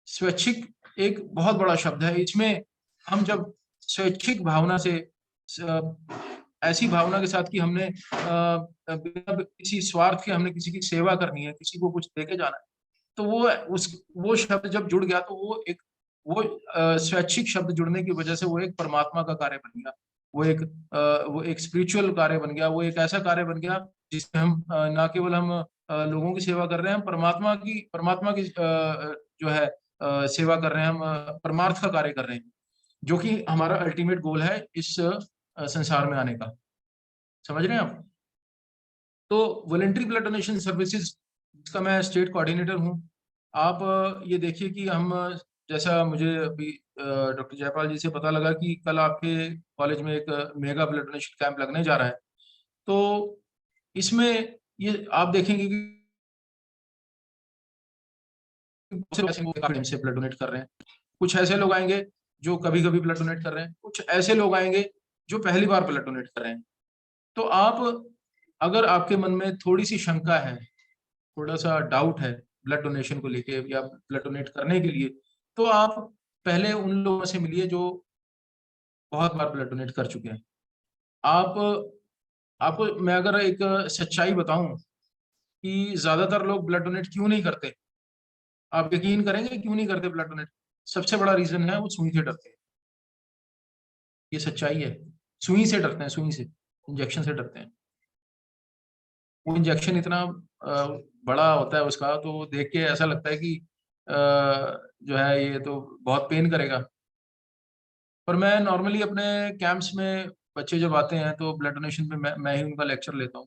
S6: स्वैच्छिक एक बहुत बड़ा शब्द है। इसमें हम जब स्वैच्छिक भावना से, ऐसी भावना के साथ कि हमने बिना किसी स्वार्थ के हमने किसी की सेवा करनी है, किसी को कुछ देके जाना है, तो वो शब्द जब जुड़ गया तो वो स्वैच्छिक शब्द जुड़ने की वजह से वो एक परमात्मा का कार्य बन गया, वो एक स्पिरिचुअल कार्य बन गया, वो एक ऐसा कार्य बन गया जिसमें हम ना केवल हम लोगों की सेवा कर रहे हैं, हम परमात्मा की जो है सेवा कर रहे हैं, हम परमार्थ का कार्य कर रहे हैं, जो कि हमारा अल्टीमेट गोल है इस संसार में आने का। समझ रहे हैं आप? तो वॉलंटरी ब्लड डोनेशन सर्विसेज का मैं स्टेट कोऑर्डिनेटर हूं। आप ये देखिए कि हम, जैसा मुझे अभी डॉक्टर जयपाल जी से पता लगा कि कल आपके कॉलेज में एक मेगा ब्लड डोनेशन कैंप लगने जा रहा है, तो इसमें ये आप देखेंगे कि से ब्लड डोनेट कर रहे हैं। कुछ ऐसे लोग आएंगे जो कभी कभी ब्लड डोनेट कर रहे हैं, कुछ ऐसे लोग आएंगे जो पहली बार ब्लड डोनेट कर रहे हैं। तो आप, अगर आपके मन में थोड़ी सी शंका है, थोड़ा सा डाउट है ब्लड डोनेशन को लेके या ब्लड डोनेट करने के लिए, तो आप पहले उन लोगों से मिलिए जो बहुत बार ब्लड डोनेट कर चुके हैं। आप आपको मैं अगर एक सच्चाई बताऊं कि ज्यादातर लोग ब्लड डोनेट क्यों नहीं करते, आप यकीन करेंगे क्यों नहीं करते ब्लड डोनेट? सबसे बड़ा रीजन है वो सुई से डरते हैं। ये सच्चाई है, सुई से डरते हैं, सुई से, इंजेक्शन से डरते हैं। वो इंजेक्शन इतना बड़ा होता है उसका, तो देख के ऐसा लगता है कि जो है ये तो बहुत पेन करेगा। पर मैं नॉर्मली अपने कैंप्स में बच्चे जब आते हैं तो ब्लड डोनेशन पे मैं ही उनका लेक्चर लेता हूँ।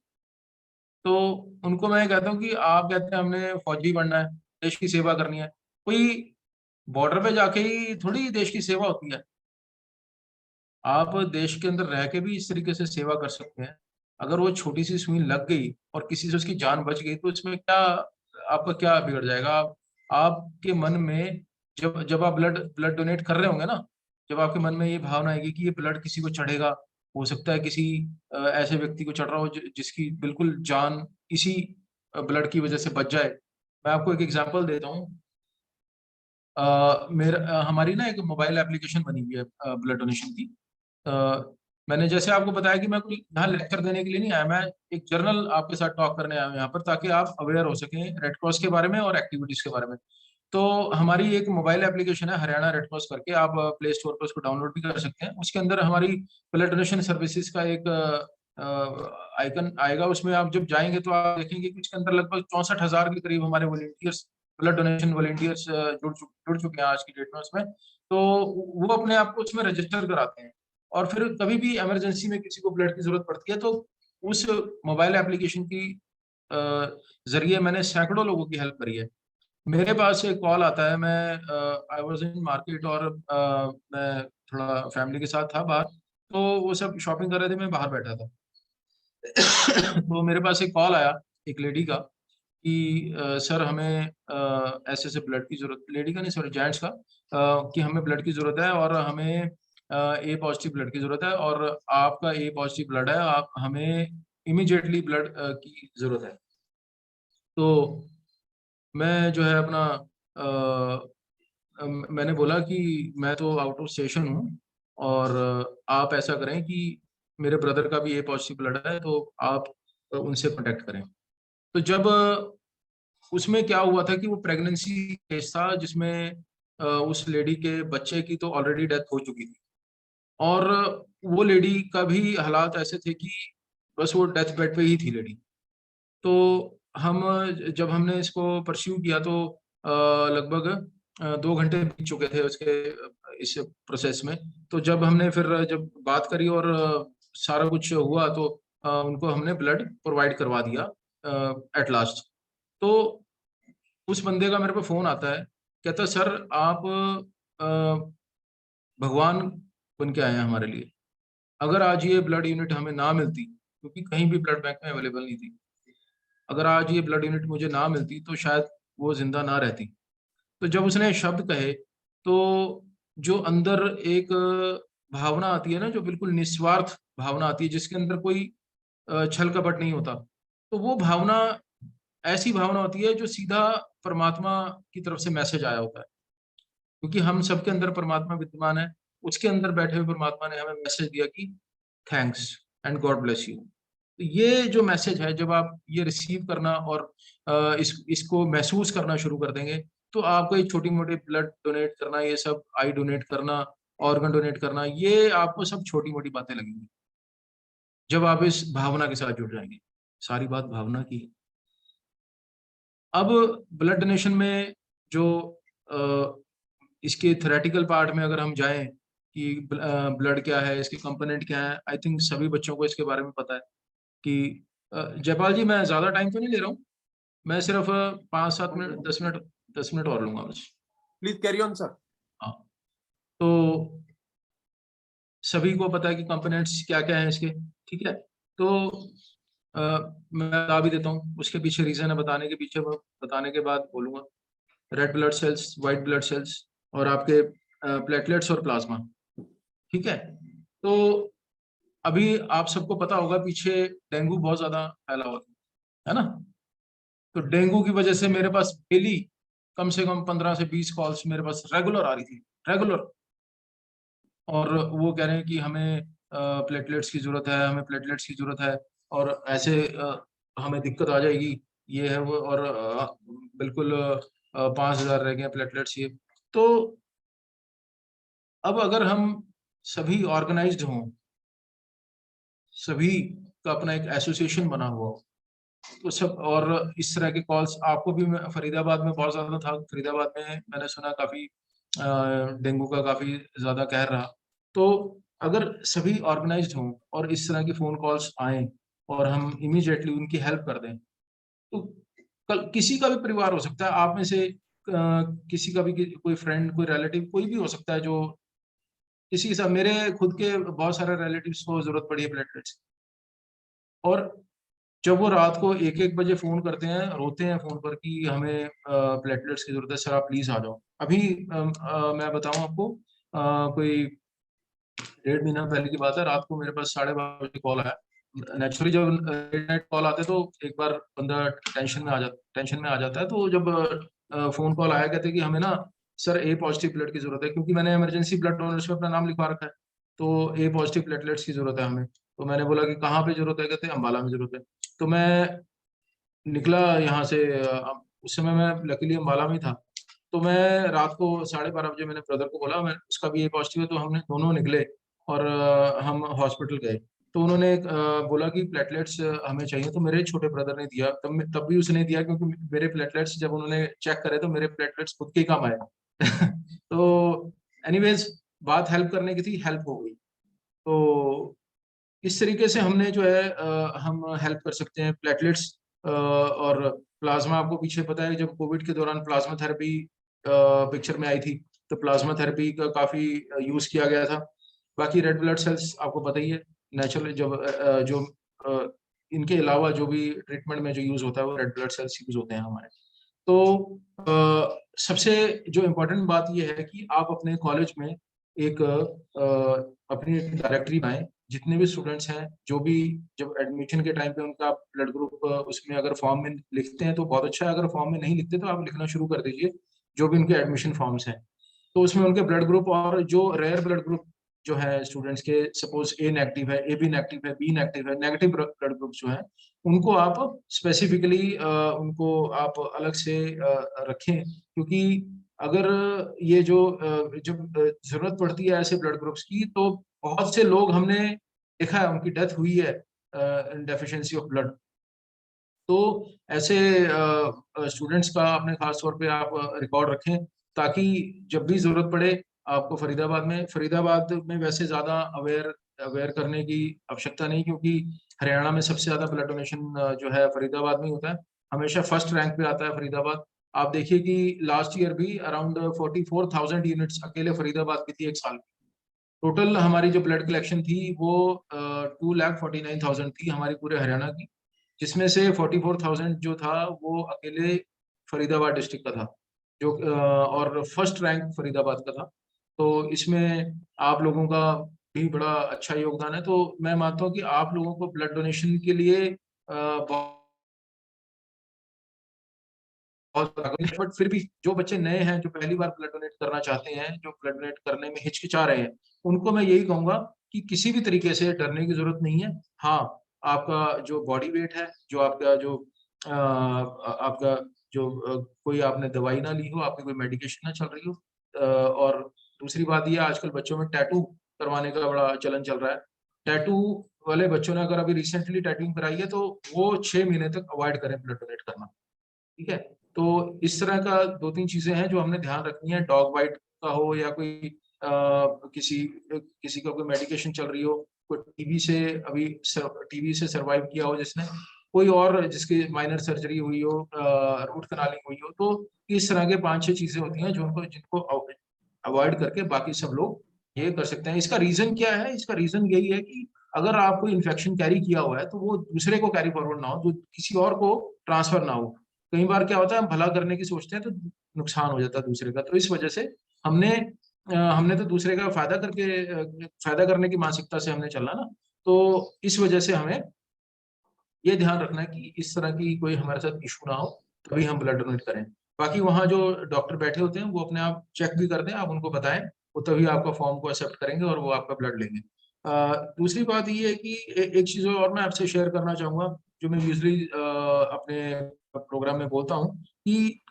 S6: तो उनको मैं कहता हूँ कि आप कहते हैं हमने फौजी बनना है, देश की सेवा करनी है, कोई बॉर्डर पे जाके ही थोड़ी देश की सेवा होती है। आप देश के अंदर रह के भी इस तरीके से सेवा कर सकते हैं। अगर वो छोटी सी सुई लग गई और किसी से उसकी जान बच गई तो इसमें क्या, आपका क्या बिगड़ जाएगा? आपके मन में जब जब आप ब्लड ब्लड डोनेट कर रहे होंगे ना, जब आपके मन में ये भावना आएगी कि ये ब्लड किसी को चढ़ेगा, हो सकता है किसी ऐसे व्यक्ति को चढ़ रहा हो जिसकी बिल्कुल जान इसी ब्लड की वजह से बच जाए। मैं आपको एक एग्जांपल देता हूँ। हमारी ना एक मोबाइल एप्लीकेशन बनी हुई है ब्लड डोनेशन की। मैंने जैसे आपको बताया कि मैं कोई यहाँ लेक्चर देने के लिए नहीं आया, मैं एक जर्नल आपके साथ टॉक करने आया हूँ यहाँ पर, ताकि आप अवेयर हो सकें रेड क्रॉस के बारे में और एक्टिविटीज के बारे में। तो हमारी एक मोबाइल एप्लीकेशन है हरियाणा रेड क्रॉस करके, आप प्ले स्टोर पर उसको डाउनलोड भी कर सकते हैं। उसके अंदर हमारी ब्लड डोनेशन सर्विसेज का एक आइकन आएगा। उसमें आप जब जाएंगे तो आप देखेंगे कि उसके अंदर लगभग 64,000 के करीब हमारे वॉलेंटियर्स, ब्लड डोनेशन वॉलेंटियर्स जुड़ चुके हैं आज की डेट में उसमें। तो वो अपने आप को उसमें रजिस्टर कराते हैं, और फिर कभी भी इमरजेंसी में किसी को ब्लड की जरूरत पड़ती है तो उस मोबाइल एप्लीकेशन की जरिए मैंने सैकड़ों लोगों की हेल्प करी है। मेरे पास एक कॉल आता है, मैं आई वाज इन मार्केट और मैं थोड़ा फैमिली के साथ था बाहर, तो वो सब शॉपिंग कर रहे थे, मैं बाहर बैठा था। तो मेरे पास एक कॉल आया एक लेडी का कि सर हमें ऐसे ऐसे ब्लड की जरूरत, लेडी का नहीं सॉरी जेंट्स का, कि हमें ब्लड की जरूरत है और हमें ए पॉजिटिव ब्लड की जरूरत है, और आपका ए पॉजिटिव ब्लड है, आप हमें इमीडिएटली ब्लड की जरूरत है। तो मैं जो है अपना मैंने बोला कि मैं तो आउट ऑफ स्टेशन हूँ, और आप ऐसा करें कि मेरे ब्रदर का भी ए पॉजिटिव ब्लड है, तो आप उनसे कांटेक्ट करें। तो जब उसमें क्या हुआ था कि वो प्रेगनेंसी केस था जिसमें उस लेडी के बच्चे की तो ऑलरेडी डेथ हो चुकी थी, और वो लेडी का भी हालात ऐसे थे कि बस वो डेथ बेड पे ही थी लेडी। तो हम जब हमने इसको परस्यू किया तो लगभग 2 घंटे बीत चुके थे उसके इस प्रोसेस में। तो जब हमने फिर जब बात करी और सारा कुछ हुआ तो उनको हमने ब्लड प्रोवाइड करवा दिया एट लास्ट। तो उस बंदे का मेरे पे फोन आता है, कहता सर आप अ, भगवान बन के आए हैं हमारे लिए। अगर आज ये ब्लड यूनिट हमें ना मिलती, क्योंकि कहीं भी ब्लड बैंक में अवेलेबल नहीं थी, अगर आज ये ब्लड यूनिट मुझे ना मिलती तो शायद वो जिंदा ना रहती। तो जब उसने शब्द कहे तो जो अंदर एक भावना आती है ना, जो बिल्कुल निस्वार्थ भावना आती है जिसके अंदर कोई छल कपट नहीं होता, तो वो भावना ऐसी भावना होती है जो सीधा परमात्मा की तरफ से मैसेज आया होता है। क्योंकि हम सबके अंदर परमात्मा विद्यमान है, उसके अंदर बैठे हुए परमात्मा ने हमें मैसेज दिया कि thanks and God bless you. तो ये जो मैसेज है, जब आप ये रिसीव करना और इसको महसूस करना शुरू कर देंगे, तो आपको ये छोटी मोटी ब्लड डोनेट करना, ये सब आई डोनेट करना, ऑर्गन डोनेट करना, ये आपको सब छोटी मोटी बातें लगेंगी जब आप इस भावना के साथ जुड़ जाएंगे। सारी बात भावना की है। अब ब्लड डोनेशन में जो इसके थ्योरेटिकल पार्ट में अगर हम जाएं कि ब्लड क्या है, इसके कंपोनेंट क्या है, आई थिंक सभी बच्चों को इसके बारे में पता है कि जयपाल जी मैं ज्यादा टाइम तो नहीं ले रहा हूँ, मैं सिर्फ 5-7 मिनट 10 मिनट और लूंगा बस।
S2: Please carry on sir.
S6: हाँ, तो सभी को पता है कि कंपोनेंट्स क्या क्या हैं इसके, ठीक है। तो मैं बता भी देता हूँ, उसके पीछे रीजन है बताने के पीछे, वो बताने के बाद बोलूंगा। Red blood cells, white blood cells, और आपके प्लेटलेट्स और प्लाज्मा, ठीक है। तो अभी आप सबको पता होगा पीछे डेंगू बहुत ज्यादा फैला हुआ है ना। तो डेंगू की वजह से मेरे पास डेली कम से कम 15 से 20 कॉल्स मेरे पास रेगुलर आ रही थी, रेगुलर। और वो कह रहे हैं कि हमें प्लेटलेट्स की जरूरत है, हमें प्लेटलेट्स की जरूरत है, और ऐसे हमें दिक्कत आ जाएगी, ये है वो, और बिल्कुल 5,000 रह गए प्लेटलेट्स ये। तो अब अगर हम सभी ऑर्गेनाइज्ड हों, सभी का अपना एक एसोसिएशन बना हुआ हो, तो सब, और इस तरह के कॉल्स आपको भी, फरीदाबाद में बहुत ज्यादा था, फरीदाबाद में मैंने सुना काफी डेंगू का काफी ज्यादा कहर रहा। तो अगर सभी ऑर्गेनाइज्ड हों और इस तरह की फोन कॉल्स आए और हम इमीडिएटली उनकी हेल्प कर दें, तो कल किसी का भी परिवार हो सकता है, आप में से किसी का भी कोई फ्रेंड, कोई रिलेटिव, कोई भी हो सकता है जो किसी के साथ, मेरे खुद के बहुत सारे रिलेटिव्स को जरूरत पड़ी है प्लेटलेट्स, और जब वो रात को 1-1 बजे फोन करते हैं, रोते हैं फोन पर कि हमें प्लेटलेट्स की जरूरत है सर, आप प्लीज आ जाओ। अभी मैं बताऊं आपको, कोई 1.5 महीना पहले की बात है, रात को मेरे पास 12:30 बजे कॉल आया। नेचुरली जब लेट नाइट कॉल आते तो एक बार बंदा टेंशन में आ जाता है। तो जब फोन कॉल आया, कहते कि हमें ना सर ए पॉजिटिव ब्लड की जरूरत है, क्योंकि मैंने इमरजेंसी ब्लड डोनर्स में अपना नाम लिखवा रखा है, तो ए पॉजिटिव प्लेटलेट्स की जरूरत है हमें। तो मैंने बोला कि कहाँ पे जरूरत है, कहते अम्बाला में जरूरत है। तो मैं निकला यहाँ से, उस समय मैं लकीली अम्बाला में ही था। तो मैं रात को 12:30 बजे मैंने ब्रदर को बोला, मैं उसका भी ए पॉजिटिव है, तो हमने दोनों निकले और हम हॉस्पिटल गए। तो उन्होंने बोला कि प्लेटलेट्स हमें चाहिए, तो मेरे छोटे ब्रदर ने दिया, तब भी उसने दिया, क्योंकि मेरे प्लेटलेट्स जब उन्होंने चेक करे तो मेरे प्लेटलेट्स खुद के ही काम आए। तो एनीवेज, बात हेल्प करने की थी, हेल्प हो गई। तो इस तरीके से हमने जो है हम हेल्प कर सकते हैं। प्लेटलेट्स और प्लाज्मा, आपको पीछे पता है जब कोविड के दौरान प्लाज्मा थेरेपी पिक्चर में आई थी, तो प्लाज्मा थेरेपी का काफी यूज किया गया था। बाकी रेड ब्लड सेल्स आपको पता ही है, नेचुरली जब जो इनके अलावा जो भी ट्रीटमेंट में जो यूज होता है वो रेड ब्लड सेल्स यूज होते हैं हमारे। तो सबसे जो इम्पोर्टेंट बात यह है कि आप अपने कॉलेज में एक अपनी डायरेक्टरी बनाएं, जितने भी स्टूडेंट्स हैं, जो भी जब एडमिशन के टाइम पे उनका ब्लड ग्रुप उसमें अगर फॉर्म में लिखते हैं तो बहुत अच्छा है, अगर फॉर्म में नहीं लिखते तो आप लिखना शुरू कर दीजिए, जो भी उनके एडमिशन फॉर्म्स हैं। तो उसमें उनके ब्लड ग्रुप, और जो रेयर ब्लड ग्रुप जो है स्टूडेंट्स के, सपोज ए नेगेटिव है, ए बी नेगेटिव है, बी नेगेटिव है, नेगेटिव ब्लड ग्रुप जो है, उनको आप स्पेसिफिकली उनको आप अलग से रखें, क्योंकि अगर ये जो जब जरूरत पड़ती है ऐसे ब्लड ग्रुप्स की, तो बहुत से लोग हमने देखा है उनकी डेथ हुई है डेफिशिएंसी ऑफ ब्लड। तो ऐसे स्टूडेंट्स का अपने खास तौर पे आप रिकॉर्ड रखें, ताकि जब भी जरूरत पड़े आपको। फरीदाबाद में वैसे ज्यादा अवेयर करने की आवश्यकता नहीं, क्योंकि हरियाणा में सबसे ज्यादा ब्लड डोनेशन जो है फरीदाबाद में ही होता है, हमेशा फर्स्ट रैंक पे आता है फरीदाबाद। आप देखिए कि लास्ट ईयर भी अराउंड 44,000 यूनिट्स अकेले फरीदाबाद की थी एक साल की। टोटल हमारी जो ब्लड कलेक्शन थी वो 2,49,000 थी हमारी पूरे हरियाणा की, जिसमें से 44,000 जो था वो अकेले फरीदाबाद डिस्ट्रिक्ट का था, जो और फर्स्ट रैंक फरीदाबाद का था। तो इसमें आप लोगों का भी बड़ा अच्छा योगदान है। तो मैं मानता हूँ कि आप लोगों को ब्लड डोनेशन के लिए बट फिर भी जो बच्चे नए हैं, जो पहली बार ब्लड डोनेट करना चाहते हैं, जो ब्लड डोनेट करने में हिचकिचा रहे हैं, उनको मैं यही कहूंगा कि किसी भी तरीके से डरने की जरूरत नहीं है। हाँ, आपका जो बॉडी वेट है, जो आपका कोई आपने दवाई ना ली हो, आपकी कोई मेडिकेशन ना चल रही हो, और दूसरी बात ये, आजकल बच्चों में टैटू करवाने का बड़ा चलन चल रहा है। टैटू वाले बच्चों ने अगर अभी रिसेंटली टैटू कराई है, तो वो 6 महीने तक अवॉइड करें ब्लड डोनेट करना, ठीक है। तो इस तरह का 2-3 चीजें हैं जो हमने ध्यान रखनी है। डॉग बाइट का हो, या कोई किसी का कोई मेडिकेशन चल रही हो, कोई टीबी से सरवाइव किया हो जिसने, कोई और जिसकी माइनर सर्जरी हुई हो, रूट कनालिंग हुई हो, तो इस तरह के 5-6 चीजें होती हैं जिनको अवॉइड करके बाकी सब लोग ये कर सकते हैं। इसका रीजन क्या है? इसका रीजन यही है कि अगर आप कोई इन्फेक्शन कैरी किया हुआ है, तो वो दूसरे को कैरी फॉरवर्ड ना हो, जो किसी और को ट्रांसफर ना हो। कई बार क्या होता है, हम भला करने की सोचते हैं तो नुकसान हो जाता है दूसरे का। तो इस वजह से हमने तो दूसरे का फायदा करने की मानसिकता से हमने चलना ना। तो इस वजह से हमें ये ध्यान रखना है कि इस तरह की कोई हमारे साथ इशू ना हो, तभी हम ब्लड डोनेट करें। बाकी वहाँ जो डॉक्टर बैठे होते हैं वो अपने आप चेक भी कर दें, आप उनको बताएं, वो तभी आपका फॉर्म को एक्सेप्ट करेंगे और वो आपका ब्लड लेंगे। दूसरी बात ये है कि एक चीज़ और मैं आपसे शेयर करना चाहूँगा, जो मैं यूजली अपने प्रोग्राम में बोलता हूँ, कि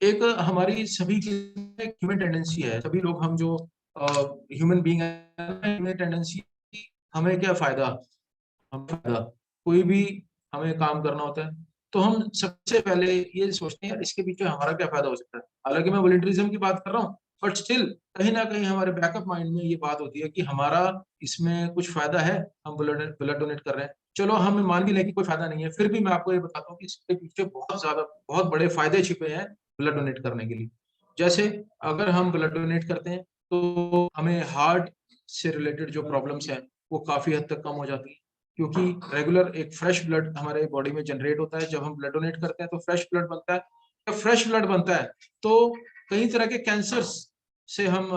S6: एक हमारी सभी की ह्यूमन टेंडेंसी है, सभी लोग हम जो ह्यूमन बीइंग है, ह्यूमन टेंडेंसी, हमें क्या फायदा, हमें फायदा, कोई भी हमें काम करना होता है तो हम सबसे पहले ये सोचते हैं यार इसके पीछे हमारा क्या फायदा हो सकता है। हालांकि मैं वॉलंटियरिज्म की बात कर रहा हूँ, बट स्टिल कहीं ना कहीं हमारे बैकअप माइंड में ये बात होती है कि हमारा इसमें कुछ फायदा है, हम ब्लड डोनेट कर रहे हैं। चलो हम मान भी लें कि कोई फायदा नहीं है, फिर भी मैं आपको ये बताता हूँ कि इसके पीछे बहुत बड़े फायदे छिपे हैं ब्लड डोनेट करने के लिए। जैसे अगर हम ब्लड डोनेट करते हैं तो हमें हार्ट से रिलेटेड जो प्रॉब्लम्स हैं वो काफी हद तक कम हो जाती है, क्योंकि रेगुलर एक फ्रेश ब्लड हमारे बॉडी में जनरेट होता है। जब हम ब्लड डोनेट करते हैं तो फ्रेश ब्लड बनता है। जब फ्रेश ब्लड बनता है तो कई तरह के कैंसर्स से हम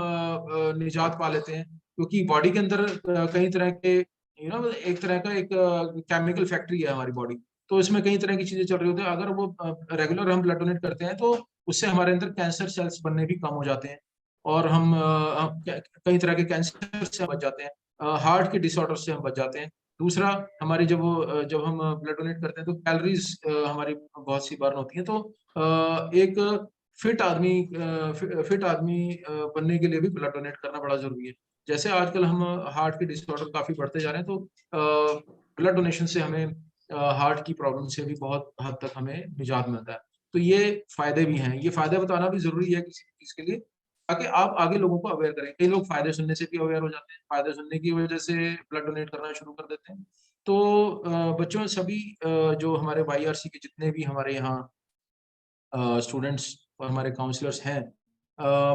S6: निजात पा लेते हैं, क्योंकि बॉडी के अंदर कई तरह के एक तरह का एक केमिकल फैक्ट्री है हमारी बॉडी, तो इसमें कई तरह की चीजें चल रही होती है। अगर वो रेगुलर हम ब्लड डोनेट करते हैं तो उससे हमारे अंदर कैंसर सेल्स बनने भी कम हो जाते हैं और हम कई तरह के कैंसर से बच जाते हैं, हार्ट के डिसऑर्डर से हम बच जाते हैं। दूसरा, हमारी जब हम ब्लड डोनेट करते हैं तो कैलोरीज हमारी बहुत सी बर्न होती है, तो एक फिट आदमी बनने के लिए भी ब्लड डोनेट करना बड़ा जरूरी है। जैसे आजकल हम हार्ट के डिसऑर्डर काफी बढ़ते जा रहे हैं, तो ब्लड डोनेशन से हमें हार्ट की प्रॉब्लम से भी बहुत हद तक हमें निजात मिलता है। तो ये फायदे भी हैं, ये फायदे बताना भी जरूरी है किसी चीज के लिए, ताकि आप आगे लोगों को अवेयर करें। कई लोग फायदे सुनने से भी अवेयर हो जाते हैं, फायदे सुनने की वजह से ब्लड डोनेट करना शुरू कर देते हैं। तो बच्चों, सभी जो हमारे YRC के जितने भी हमारे यहाँ स्टूडेंट्स और हमारे काउंसलर्स हैं,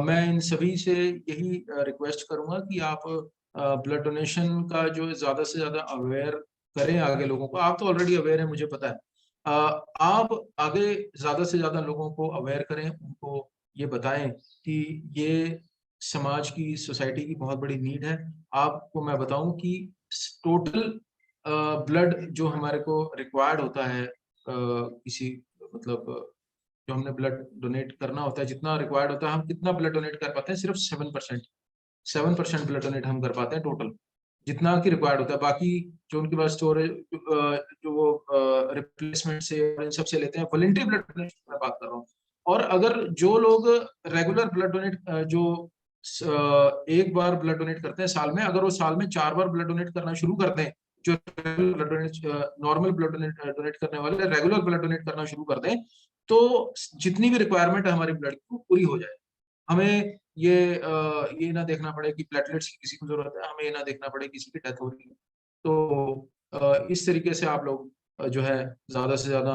S6: मैं इन सभी से यही रिक्वेस्ट करूंगा कि आप ब्लड डोनेशन का जो ज़्यादा से ज़्यादा अवेयर करें आगे लोगों को। आप तो ऑलरेडी अवेयर हैं, मुझे पता है। आप आगे ज़्यादा से ज़्यादा लोगों को अवेयर करें, उनको ये बताएं कि ये समाज की, सोसाइटी की बहुत बड़ी नीड है। आपको मैं बताऊं कि टोटल ब्लड जो हमारे को रिक्वायर्ड होता है, किसी मतलब जो हमने ब्लड डोनेट करना होता है, जितना रिक्वायर्ड होता है, हम कितना ब्लड डोनेट कर पाते हैं? सिर्फ 7% ब्लड डोनेट हम कर पाते हैं टोटल, जितना की रिक्वायर्ड होता है। बाकी जो उनके पास स्टोरेज, जो वो रिप्लेसमेंट से और इन सब से लेते हैं, वॉलंटरी ब्लड डोनेट की बात कर रहा हूँ। और अगर जो लोग रेगुलर ब्लड डोनेट जो एक बार ब्लड डोनेट करते हैं साल में, अगर वो साल में 4 बार ब्लड डोनेट करना शुरू कर दें, जो blood donate, normal blood donate करने वाले रेगुलर ब्लड डोनेट करना शुरू कर दें, तो जितनी भी रिक्वायरमेंट है हमारी ब्लड की, पूरी हो जाए। हमें ये ना देखना पड़े कि प्लेटलेट्स की किसी को जरूरत है, हमें ये ना देखना पड़े किसी की डेथ हो रही है। तो इस तरीके से आप लोग जो है ज्यादा से ज्यादा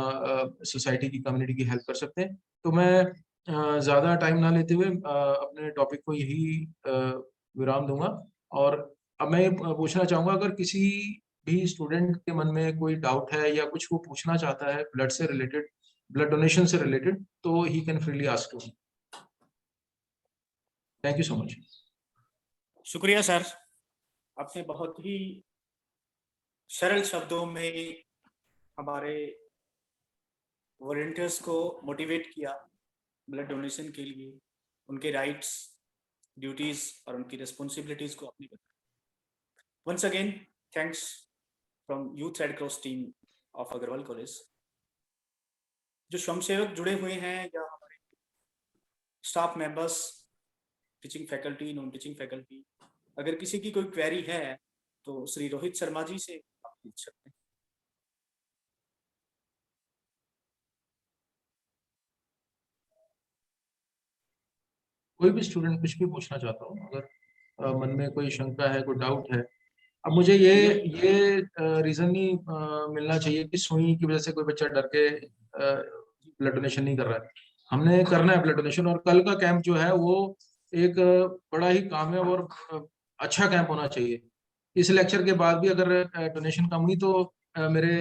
S6: सोसाइटी की, कम्युनिटी की हेल्प कर सकते हैं। तो मैं ज्यादा टाइम ना लेते हुए अपने टॉपिक को यही विराम दूंगा। और अब मैं पूछना चाहूंगा, अगर किसी भी स्टूडेंट के मन में कोई डाउट है या कुछ वो पूछना चाहता है ब्लड से रिलेटेड, ब्लड डोनेशन से रिलेटेड, तो he can freely ask to me. Thank you so much.
S3: शुक्रिया सर, आपने बहुत ही सरल शब्दों में हमारे वॉलंटियर्स को मोटिवेट किया ब्लड डोनेशन के लिए, उनके राइट्स, ड्यूटीज और उनकी रिस्पॉन्सिबिलिटीज को आपने बताया। Once again thanks from youth red cross team of Agrawal college. जो स्वयंसेवक जुड़े हुए हैं या हमारे staff members, teaching faculty, non teaching faculty, अगर किसी की कोई क्वेरी है तो श्री रोहित शर्मा जी से आप पूछ सकते हैं।
S6: कोई भी स्टूडेंट कुछ भी पूछना चाहता हो, अगर मन में कोई शंका है, कोई डाउट है। अब मुझे ये रीजन नहीं मिलना चाहिए कि सुई की वजह से कोई बच्चा डर के ब्लड डोनेशन नहीं कर रहा है। हमने करना है ब्लड डोनेशन, और कल का कैंप जो है वो एक बड़ा ही कामयाब और अच्छा कैंप होना चाहिए। इस लेक्चर के बाद भी अगर डोनेशन कम हुई तो मेरे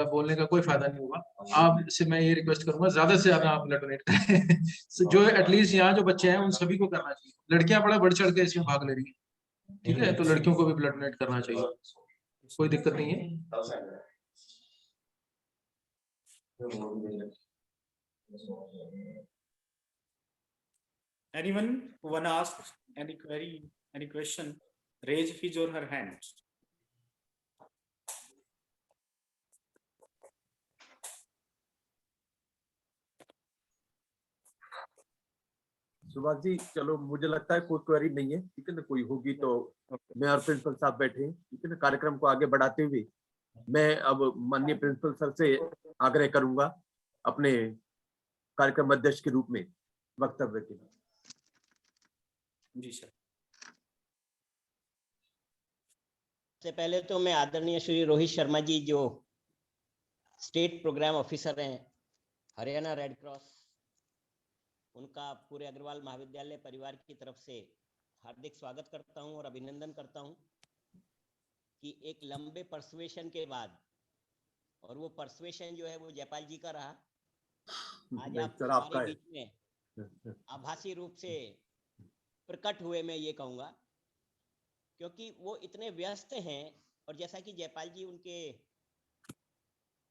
S6: बोलने का कोई फायदा नहीं होगा। आपसे मैं ये रिक्वेस्ट करूंगा, ज्यादा से ज्यादा आप ब्लड डोनेट करें। जो एटलीस्ट यहाँ जो बच्चे हैं उन सभी को करना चाहिए। लड़कियां बड़ा बढ़ चढ़ के इसमें भाग ले रही है, ठीक है, तो लड़कियों को भी ब्लड डोनेट करना चाहिए, कोई दिक्कत नहीं है।
S3: Anyone who wanna ask any query, any question, raise his or her hand.
S2: Subhash ji, चलो मुझे लगता है कोई क्वेरी नहीं है, ठीक है ना, कोई होगी तो मैं और प्रिंसिपल साहब बैठे हैं, ठीक है ना। कार्यक्रम को आगे बढ़ाते हुए मैं अब माननीय प्रिंसिपल सर से आग्रह करूंगा अपने कार्यक्रम अध्यक्ष के रूप में वक्तव्य के लिए।
S3: जी सर।
S5: सबसे पहले तो मैं आदरणीय श्री रोहित शर्मा जी, जो स्टेट प्रोग्राम ऑफिसर हैं हरियाणा रेड क्रॉस, उनका पूरे अग्रवाल महाविद्यालय परिवार की तरफ से हार्दिक स्वागत करता हूं और अभिनंदन करता हूं कि एक लंबे परसुएशन के बाद, और वो परसुएशन जो है वो जयपाल जी का रहा, आज
S2: नहीं,
S5: आप
S2: सर, आपका
S5: हमारे
S2: है।
S5: बीच में आभासी रूप से प्रकट हुए, मैं ये कहूँगा, क्योंकि वो इतने व्यस्त हैं। और जैसा कि जयपाल जी उनके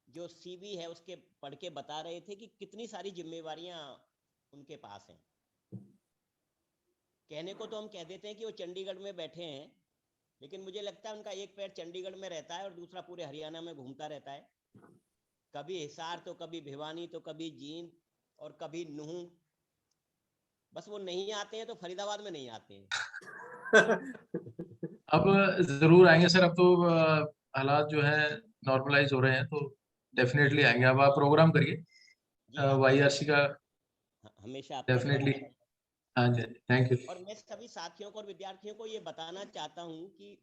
S5: जो सीवी है उसके पढ़ के बता रहे थे कि कितनी सारी जिम्मेवारियां उनके पास हैं। कहने को तो हम कह देते हैं कि वो चंडीगढ़ में बैठे हैं, लेकिन मुझे लगता है उनका एक पैर चंडीगढ़ में रहता है और दूसरा पूरे हरियाणा में घूमता रहता है। कभी हिसार, तो कभी भिवानी, तो कभी जींद और कभी नूह। बस वो नहीं आते हैं तो फरीदाबाद में नहीं आते हैं।
S6: अब जरूर आएंगे सर। अब तो हालात जो है नॉर्मलाइज हो रहे हैं, तो डेफिनेटली आएंगे। अब आप प्रोग्राम करिए
S5: जी, आप
S6: YRC का,
S5: हमेशा आपका
S6: डेफिनेटली।
S5: स्वागत है।
S6: हाँ जी, थैंक यू।
S5: और मैं सभी साथियों को और विद्यार्थियों को ये बताना चाहता हूं कि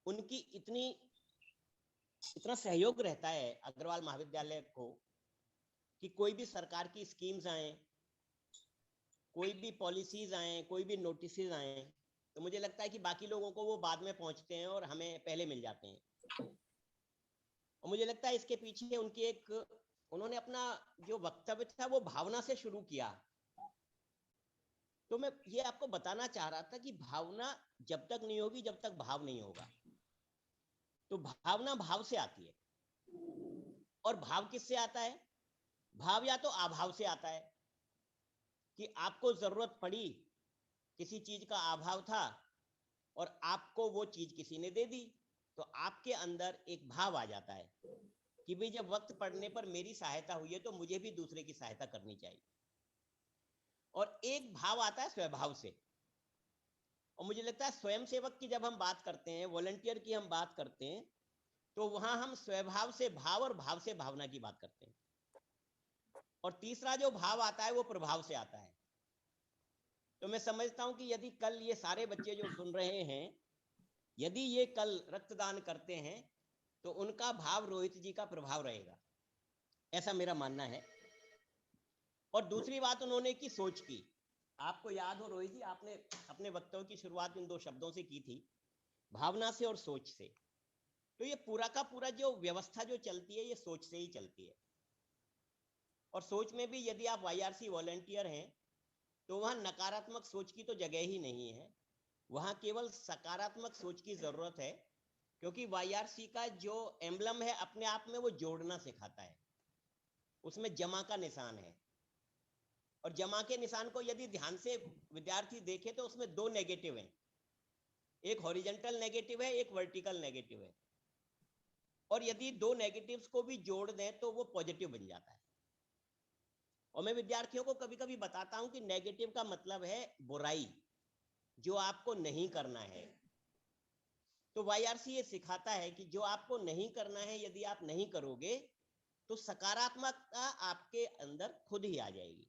S5: उनकी इतना सहयोग रहता है अग्रवाल महाविद्यालय को कि कोई भी सरकार की स्कीम्स आए, कोई भी पॉलिसीज आए, कोई भी नोटिसेज आए, तो मुझे लगता है कि बाकी लोगों को वो बाद में पहुंचते हैं और हमें पहले मिल जाते हैं। और मुझे लगता है इसके पीछे उन्होंने अपना जो वक्तव्य था वो भावना से शुरू किया। तो मैं ये आपको बताना चाह रहा था कि भावना जब तक नहीं होगी जब तक भाव नहीं होगा। तो भावना भाव से आती है, और भाव किससे आता है? भाव या तो अभाव से आता है कि आपको जरूरत पड़ी, किसी चीज का अभाव था और आपको वो चीज किसी ने दे दी, तो आपके अंदर एक भाव आ जाता है कि भाई जब वक्त पड़ने पर मेरी सहायता हुई है तो मुझे भी दूसरे की सहायता करनी चाहिए। और एक भाव आता है स्वभाव से। और मुझे लगता है स्वयंसेवक की जब हम बात करते हैं, वॉलंटियर की हम बात करते हैं, तो वहां हम स्वभाव से भाव और भाव से भावना की बात करते हैं। और तीसरा जो भाव आता है वो प्रभाव से आता है। तो मैं समझता हूं कि यदि कल ये सारे बच्चे जो सुन रहे हैं, यदि ये कल रक्तदान करते हैं तो उनका भाव रोहित जी का प्रभाव रहेगा, ऐसा मेरा मानना है। और दूसरी बात उन्होंने की सोच की। आपको याद हो रोहित जी, आपने अपने वक्तव्य की शुरुआत इन दो शब्दों से की थी, भावना से और सोच से। तो ये पूरा का पूरा जो व्यवस्था जो चलती है ये सोच से ही चलती है। और सोच में भी यदि आप YRC वॉलंटियर हैं तो वहां नकारात्मक सोच की तो जगह ही नहीं है, वहां केवल सकारात्मक सोच की जरूरत है। क्योंकि YRC का जो एम्बलम है अपने आप में वो जोड़ना सिखाता है, उसमें जमा का निशान है। और जमा के निशान को यदि ध्यान से विद्यार्थी देखे तो उसमें दो नेगेटिव हैं, एक हॉरिजॉन्टल नेगेटिव है, एक वर्टिकल नेगेटिव है। और यदि दो नेगेटिव्स को भी जोड़ दें तो वो पॉजिटिव बन जाता है। और मैं विद्यार्थियों को कभी कभी बताता हूं कि नेगेटिव का मतलब है बुराई, जो आपको नहीं करना है। तो YRC ये सिखाता है कि जो आपको नहीं करना है यदि आप नहीं करोगे तो सकारात्मकता आपके अंदर खुद ही आ जाएगी।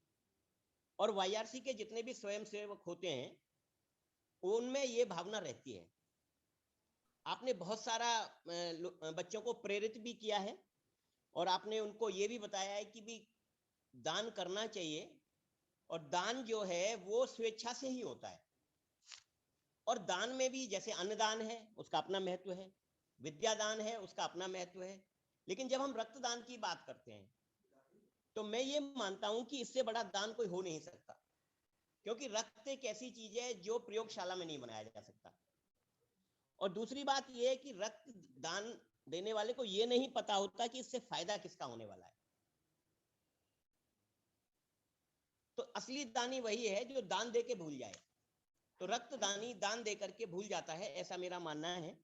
S5: और YRC के जितने भी स्वयंसेवक होते हैं उनमें ये भावना रहती है। आपने बहुत सारा बच्चों को प्रेरित भी किया है, और आपने उनको ये भी बताया है कि भी दान करना चाहिए, और दान जो है वो स्वेच्छा से ही होता है। और दान में भी जैसे अन्नदान है उसका अपना महत्व है, विद्यादान है उसका अपना महत्व है, लेकिन जब हम रक्तदान की बात करते हैं तो मैं ये मानता हूं कि इससे बड़ा दान कोई हो नहीं सकता। क्योंकि रक्त एक ऐसी चीज है जो प्रयोगशाला में नहीं बनाया जा सकता। और दूसरी बात यह है कि रक्त दान देने वाले को यह नहीं पता होता कि इससे फायदा किसका होने वाला है। असली दानी वही है जो दान दे के भूल जाए। तो रक्तदानी दान दे करके भूल जाता है, ऐसा मेरा मानना है।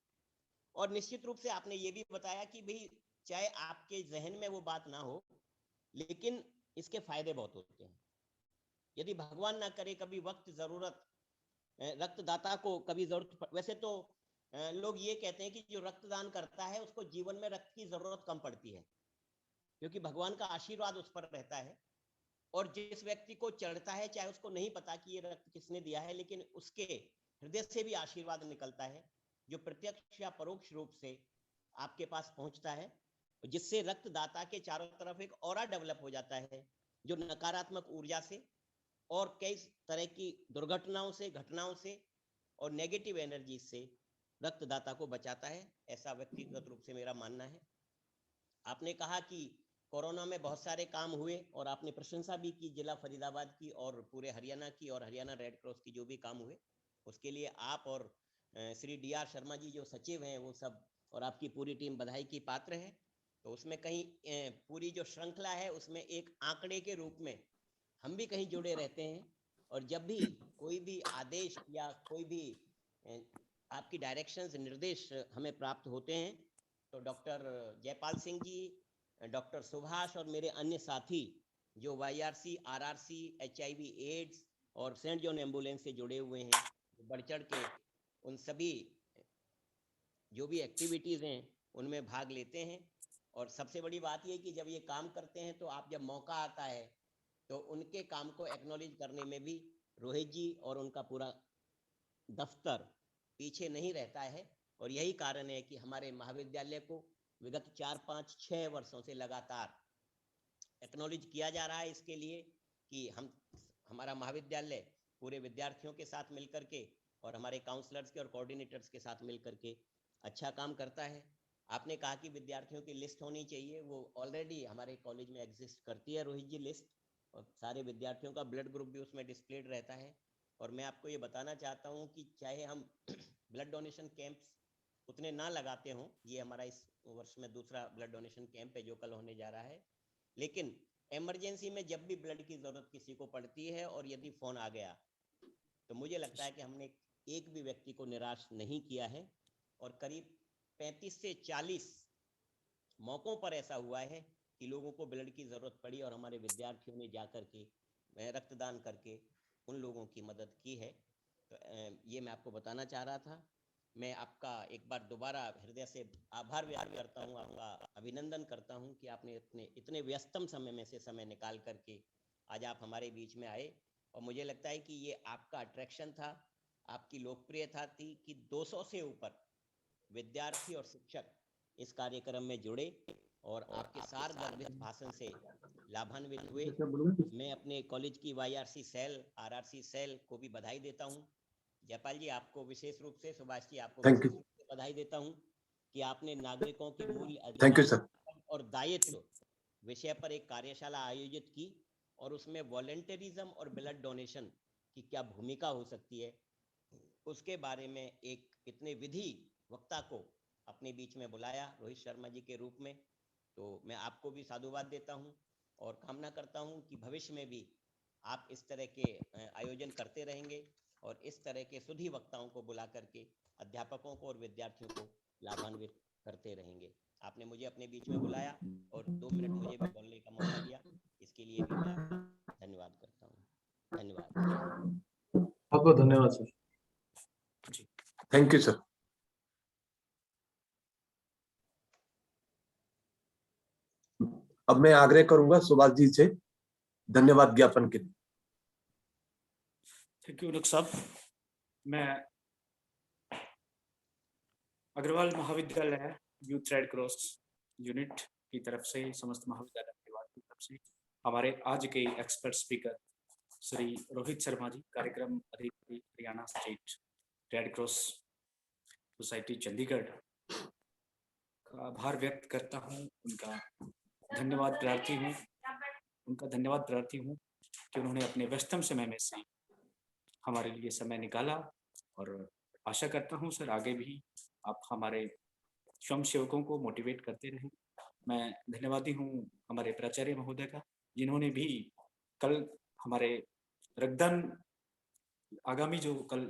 S5: और निश्चित रूप से आपने ये भी बताया कि भाई चाहे आपके जहन में वो बात ना हो, लेकिन इसके फायदे बहुत होते हैं। यदि भगवान ना करे कभी वक्त जरूरत रक्तदाता को कभी जरूरत, वैसे तो लोग ये कहते हैं कि जो रक्तदान करता है उसको जीवन में रक्त की जरूरत कम पड़ती है, क्योंकि भगवान का आशीर्वाद उस पर रहता है। और जिस व्यक्ति को चढ़ता है, चाहे उसको नहीं पता कि ये रक्त किसने दिया है, लेकिन उसके हृदय से भी आशीर्वाद निकलता है, जो प्रत्यक्ष या परोक्ष रूप से आपके पास पहुंचता है, जिससे रक्तदाता के चारों तरफ एक ऑरा डेवलप हो जाता है, जो नकारात्मक ऊर्जा से और कई तरह की दुर्घटनाओं से, घटनाओं से और नेगेटिव एनर्जी से रक्तदाता को बचाता है। ऐसा व्यक्तिगत रूप से मेरा मानना है। आपने कहा कि कोरोना में बहुत सारे काम हुए और आपने प्रशंसा भी की जिला फरीदाबाद की और पूरे हरियाणा की और हरियाणा रेड क्रॉस की, जो भी काम हुए उसके लिए आप और श्री DR शर्मा जी जो सचिव हैं वो सब और आपकी पूरी टीम बधाई की पात्र है। तो उसमें कहीं पूरी जो श्रृंखला है उसमें एक आंकड़े के रूप में हम भी कहीं जुड़े रहते हैं, और जब भी कोई भी आदेश या कोई भी आपकी डायरेक्शंस, निर्देश हमें प्राप्त होते हैं, तो डॉक्टर जयपाल सिंह जी, डॉक्टर सुभाष और मेरे अन्य साथी जो YRC, RRC, HIV एड्स और सेंट जॉन एम्बुलेंस से जुड़े हुए हैं, बढ़ चढ़ के उन सभी जो भी एक्टिविटीज़ हैं उनमें भाग लेते हैं। और सबसे बड़ी बात ये कि जब ये काम करते हैं तो आप जब मौका आता है तो उनके काम को एक्नॉलेज करने में भी रोहित जी और उनका पूरा दफ्तर पीछे नहीं रहता है। और यही कारण है कि हमारे महाविद्यालय को विगत 4, 5, 6 वर्षों से लगातार एक्नॉलेज किया जा रहा है, इसके लिए कि हमारा महाविद्यालय पूरे विद्यार्थियों के साथ मिलकर के और हमारे काउंसलर्स के और कोऑर्डिनेटर्स के साथ मिलकर के अच्छा काम करता है। आपने कहा कि विद्यार्थियों की लिस्ट होनी चाहिए, वो ऑलरेडी हमारे कॉलेज में एग्जिस्ट करती है रोहित जी लिस्ट, और सारे विद्यार्थियों का ब्लड ग्रुप भी उसमें डिस्प्लेड रहता है। और मैं आपको ये बताना चाहता हूँ कि चाहे हम ब्लड डोनेशन कैंप्स उतने ना लगाते हों, ये हमारा इस वर्ष में दूसरा ब्लड डोनेशन कैंप है जो कल होने जा रहा है, लेकिन इमरजेंसी में जब भी ब्लड की जरूरत किसी को पड़ती है और यदि फोन आ गया तो मुझे लगता है कि हमने एक भी व्यक्ति को निराश नहीं किया है। और करीब 35 से 40 मौकों पर ऐसा हुआ है कि लोगों को ब्लड की जरूरत पड़ी और हमारे विद्यार्थियों ने जाकर के रक्तदान करके उन लोगों की मदद की है। तो ये मैं आपको बताना चाह रहा था। मैं आपका एक बार दोबारा हृदय से आभार व्यक्त करता हूँ, आपका अभिनंदन करता हूँ कि आपने इतने व्यस्तम समय में से समय निकाल करके आज आप हमारे बीच में आए। और मुझे लगता है कि ये आपका अट्रैक्शन था, आपकी लोकप्रियता थी कि 200 से ऊपर विद्यार्थी और शिक्षक इस कार्यक्रम में जुड़े और आपके सारगर्भित भाषण से लाभान्वित हुए। मैं अपने कॉलेज की YRC सेल, RRC सेल को भी बधाई देता हूँ। जयपाल जी आपको विशेष रूप से, सुभाष जी आपको विशेष रूप से बधाई देता हूँ कि आपने नागरिकों के मूल्य अधिकार और दायित्व विषय पर एक कार्यशाला आयोजित की और उसमें वॉलंटरिज्म और ब्लड डोनेशन की क्या भूमिका हो सकती है उसके बारे में एक इतने विधि वक्ता को अपने बीच में बुलाया रोहित शर्मा जी के रूप में। तो मैं आपको भी साधुवाद देता हूं और कामना करता हूं कि भविष्य में भी आप इस तरह के आयोजन करते रहेंगे और इस तरह के सुधी वक्ताओं को बुला करके अध्यापकों को और विद्यार्थियों को लाभान्वित करते रहेंगे। आपने मुझे अपने बीच में बुलाया और 2 मिनट मुझे भी बोलने का मौका दिया, इसके लिए भी मैं आपका धन्यवाद करता हूँ। धन्यवाद।
S6: बहुत बहुत धन्यवाद सर।
S2: Thank you sir. अब मैं आग्रह करूंगा सुभाष जी से धन्यवाद ज्ञापन के लिए।
S3: थैंक यू डॉक्टर साहब। मैं अग्रवाल महाविद्यालय यूथ रेड क्रॉस यूनिट की तरफ से, समस्त महाविद्यालय परिवार की तरफ से हमारे आज के एक्सपर्ट स्पीकर श्री रोहित शर्मा जी, कार्यक्रम अधिकारी Haryana state red cross society Chandigarh, का आभार व्यक्त करता हूँ। उनका धन्यवाद प्रार्थी हूँ कि उन्होंने अपने व्यस्तम समय में से हमारे लिए समय निकाला, और आशा करता हूँ सर आगे भी आप हमारे स्वयं सेवकों को मोटिवेट करते रहें। मैं धन्यवादी हूँ हमारे प्राचार्य महोदय का, जिन्होंने भी कल हमारे रक्तदान आगामी जो कल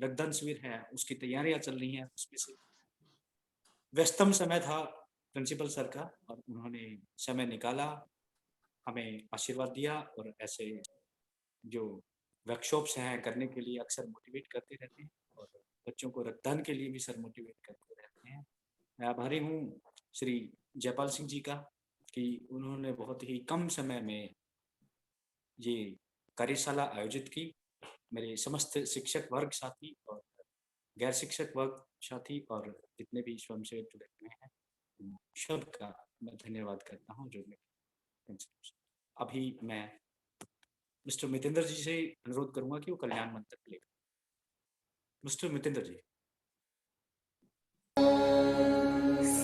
S3: रक्तदान शिविर है उसकी तैयारियां चल रही हैं, उसमें से व्यस्तम समय था प्रिंसिपल सर का और उन्होंने समय निकाला, हमें आशीर्वाद दिया और ऐसे जो वर्कशॉप्स हैं करने के लिए अक्सर मोटिवेट करते रहते हैं और बच्चों को रक्तदान के लिए भी सर मोटिवेट करते रहते हैं। मैं आभारी हूँ श्री जयपाल सिंह जी का कि उन्होंने बहुत ही कम समय में ये कार्यशाला आयोजित की। मेरे समस्त शिक्षक वर्ग साथी और गैर शिक्षक वर्ग साथी और जितने भी स्वयंसेवक जुड़े हुए हैं, सबका मैं धन्यवाद करता हूँ। जो अभी मैं मिस्टर मितेंद्र जी से अनुरोध करूंगा कि वो कल्याण मंत्र लेकर। मिस्टर मितेंद्र जी।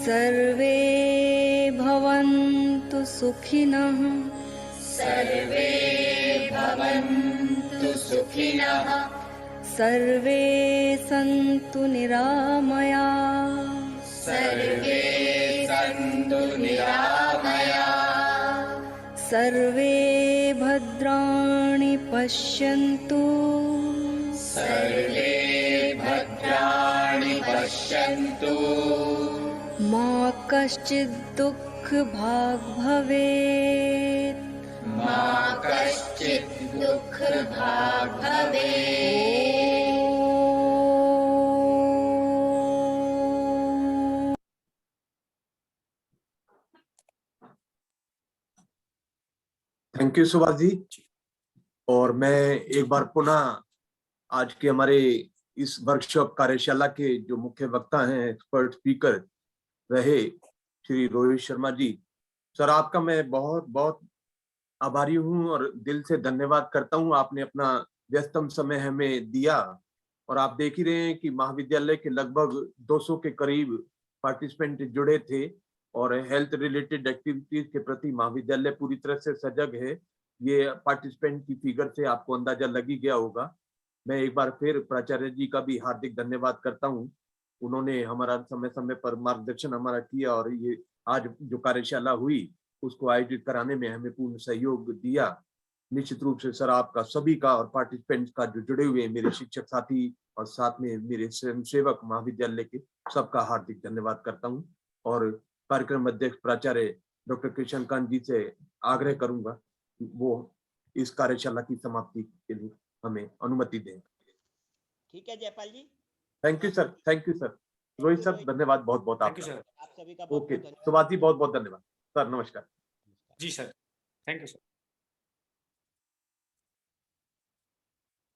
S7: सर्वे भवन्तु सुखिनः,
S8: सर्वे भवन्तु सुखिनः,
S7: सर्वे सन्तु निरामयाः,
S8: सर्वे सन्तु निरामयाः,
S7: सर्वे भद्राणि पश्यन्तु,
S8: सर्वे भद्राणि पश्यन्तु,
S7: मा कश्चित् दुःखभाग् भवेत्,
S8: मा कश्चित् दुःखभाग् भवेत्।
S2: Thank you Subhash ji. और मैं एक बार पुनः आज के हमारे इस वर्कशॉप कार्यशाला के जो मुख्य वक्ता हैं, एक्सपर्ट स्पीकर रहे श्री रोहित शर्मा जी, सर आपका मैं बहुत बहुत आभारी हूं और दिल से धन्यवाद करता हूं। आपने अपना व्यस्तम समय हमें दिया और आप देख ही रहे हैं कि महाविद्यालय के लगभग 200 के करीब पार्टिसिपेंट जुड़े थे और हेल्थ रिलेटेड एक्टिविटीज के प्रति महाविद्यालय पूरी तरह से सजग है। ये पार्टिसिपेंट की फिगर से आपको अंदाजा लग ही गया होगा। मैं एक बार फिर प्राचार्य जी का भी हार्दिक धन्यवाद करता हूं। उन्होंने हमारा समय समय पर मार्गदर्शन हमारा किया और ये आज जो कार्यशाला हुई उसको आयोजित कराने में हमें पूर्ण सहयोग दिया। निश्चित रूप से सर आपका सभी का और पार्टिसिपेंट्स का जो जुड़े हुए मेरे शिक्षक साथी और साथ में मेरे स्वयंसेवक महाविद्यालय के सबका हार्दिक धन्यवाद करता हूं। और कार्यक्रम अध्यक्ष प्राचार्य डॉक्टर कृष्णकांत जी से आग्रह करूंगा वो इस कार्यशाला की समाप्ति के लिए हमें अनुमति दें।
S5: ठीक है Jaipal ji.
S2: Thank you sir, thank you sir. Rohit sir धन्यवाद बहुत बहुत
S3: थैंक यू
S2: आपका।
S3: सर।
S5: आप सभी का
S2: ओके
S5: बहुत-बहुत धन्यवाद।
S2: सुभाष जी बहुत बहुत धन्यवाद सर। नमस्कार
S3: जी सर, थैंक यू सर।